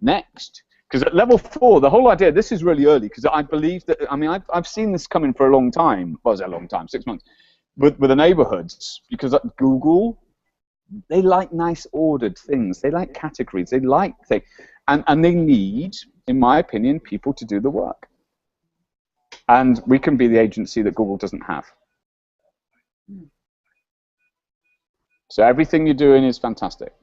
next. Because at level 4, the whole idea, this is really early, because I believe that, I mean, I've seen this coming for a long time. Well, it was a long time, 6 months, with the neighborhoods, because Google, they like nice ordered things. They like categories. They like things. And they need, in my opinion, people to do the work. And we can be the agency that Google doesn't have. So everything you're doing is fantastic.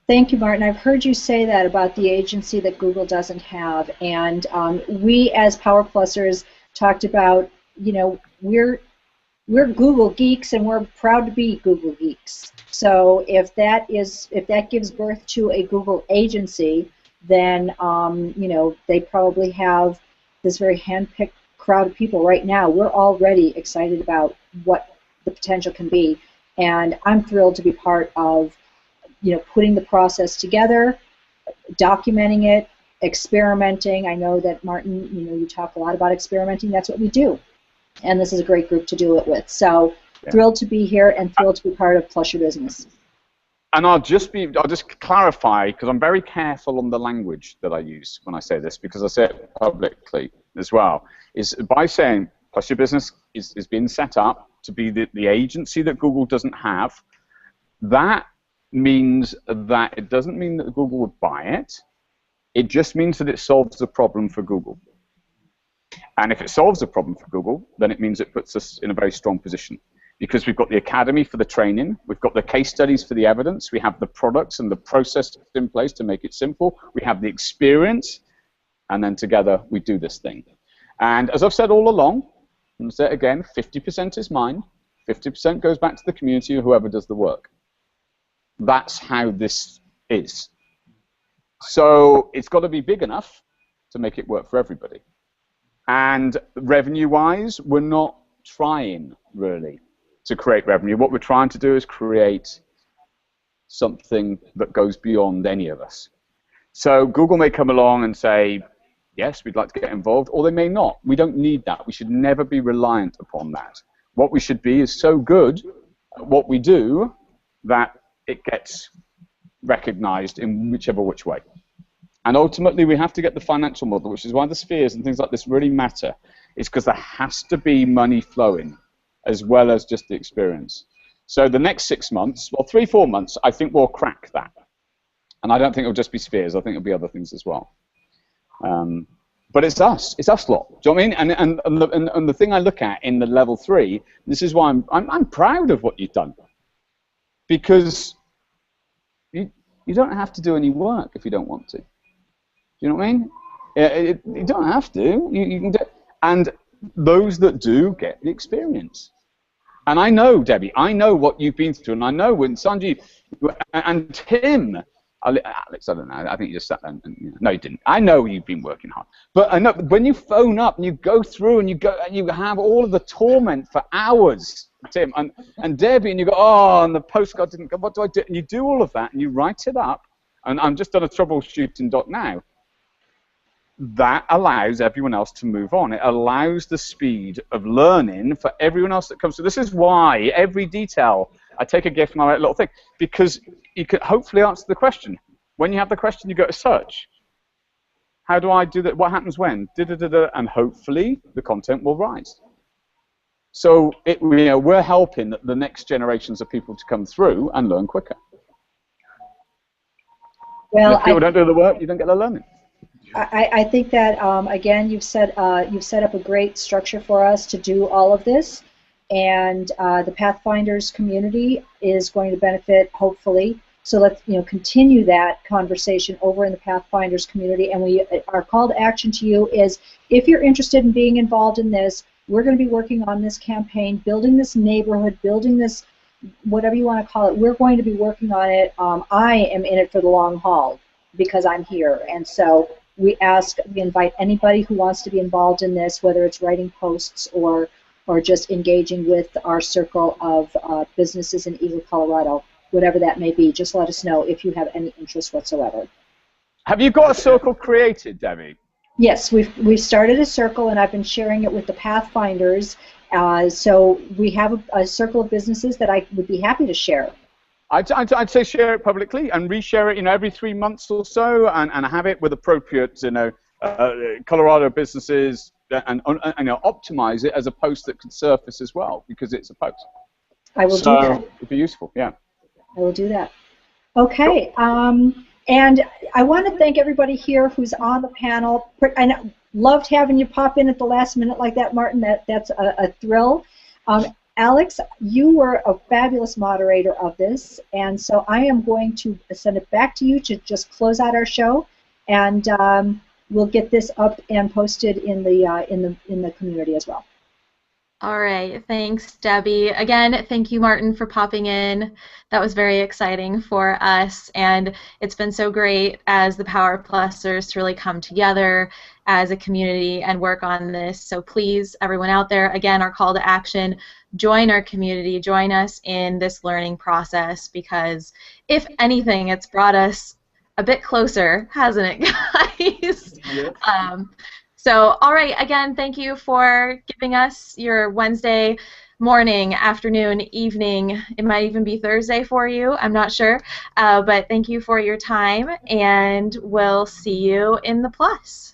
Thank you, Martin. I've heard you say that about the agency that Google doesn't have. And we, as PowerPlussers, talked about, you know, we're Google geeks, and we're proud to be Google geeks. So if that gives birth to a Google agency, then you know, they probably have this very hand-picked crowd of people right now, we're already excited about what the potential can be. And I'm thrilled to be part of, putting the process together, documenting it, experimenting. I know that, Martin, you talk a lot about experimenting. That's what we do. And this is a great group to do it with. So thrilled to be here and thrilled to be part of Plus Your Business. And I'll just clarify, because I'm very careful on the language that I use when I say this, because I say it publicly as well, is by saying Plus Your Business is being set up to be the agency that Google doesn't have. That means that it doesn't mean that Google would buy it. It just means that it solves a problem for Google. And if it solves a problem for Google, then it means it puts us in a very strong position. Because we've got the academy for the training, we've got the case studies for the evidence, we have the products and the process in place to make it simple, we have the experience, and then together we do this thing. And as I've said all along, and I'll say it again, 50% is mine, 50% goes back to the community or whoever does the work. That's how this is. So it's got to be big enough to make it work for everybody. And revenue-wise, we're not trying, really, to create revenue. What we're trying to do is create something that goes beyond any of us. So Google may come along and say, yes, we'd like to get involved, or they may not. We don't need that. We should never be reliant upon that. What we should be is so good at what we do that it gets recognized in whichever which way. And ultimately, we have to get the financial model, which is why the spheres and things like this really matter. It's because there has to be money flowing, as well as just the experience. So the next 6 months, well, 3-4 months, I think we'll crack that. And I don't think it'll just be spheres. I think it'll be other things as well. But it's us lot. Do you know what I mean? And the thing I look at in the level 3, this is why I'm proud of what you've done, because you don't have to do any work if you don't want to. Do you know what I mean? You don't have to. You can do, and those that do get the experience. And I know, Debbie, I know what you've been through, and I know when Sanjeev and Tim, Alex, I don't know, I think you just sat there and no, you didn't. I know you've been working hard. But I know when you phone up and you go through and you have all of the torment for hours, Tim, and Debbie, and you go, oh, and the postcard didn't go, what do I do? And you do all of that, and you write it up, and I'm just on a troubleshooting doc now. That allows everyone else to move on. It allows the speed of learning for everyone else that comes through. This is why every detail, I take a gift and I write a little thing, because you can hopefully answer the question. When you have the question, you go to search. How do I do that? What happens when? And hopefully the content will rise. So we're helping the next generations of people to come through and learn quicker. Well, if people don't do the work, you don't get the learning. I think that again, you've set up a great structure for us to do all of this, and the Pathfinders community is going to benefit, hopefully. So let's continue that conversation over in the Pathfinders community. And our call to action to you is, if you're interested in being involved in this, we're going to be working on this campaign, building this neighborhood, building this, whatever you want to call it. We're going to be working on it. I am in it for the long haul because I'm here, and so. We invite anybody who wants to be involved in this, whether it's writing posts or just engaging with our circle of businesses in Eagle, Colorado, whatever that may be. Just let us know if you have any interest whatsoever. Have you got a circle created, Debbie? Yes, we've started a circle, and I've been sharing it with the Pathfinders. So we have a circle of businesses that I would be happy to share. I'd say share it publicly and reshare it, every 3 months or so, and have it with appropriate, Colorado businesses, and optimize it as a post that can surface as well, because it's a post. I will do that. It'd be useful, yeah. I will do that. Okay, and I want to thank everybody here who's on the panel. I loved having you pop in at the last minute like that, Martin. That's a thrill. Alex, you were a fabulous moderator of this, and so I am going to send it back to you to just close out our show, and we'll get this up and posted in the community as well. All right, thanks, Debbie. Again, thank you, Martin, for popping in. That was very exciting for us, and it's been so great as the PowerPlussers to really come together as a community and work on this. So please, everyone out there, again, our call to action, join our community, join us in this learning process, because if anything, it's brought us a bit closer, hasn't it, guys? Yes. So, all right, again, thank you for giving us your Wednesday morning, afternoon, evening. It might even be Thursday for you. I'm not sure. But thank you for your time, and we'll see you in the plus.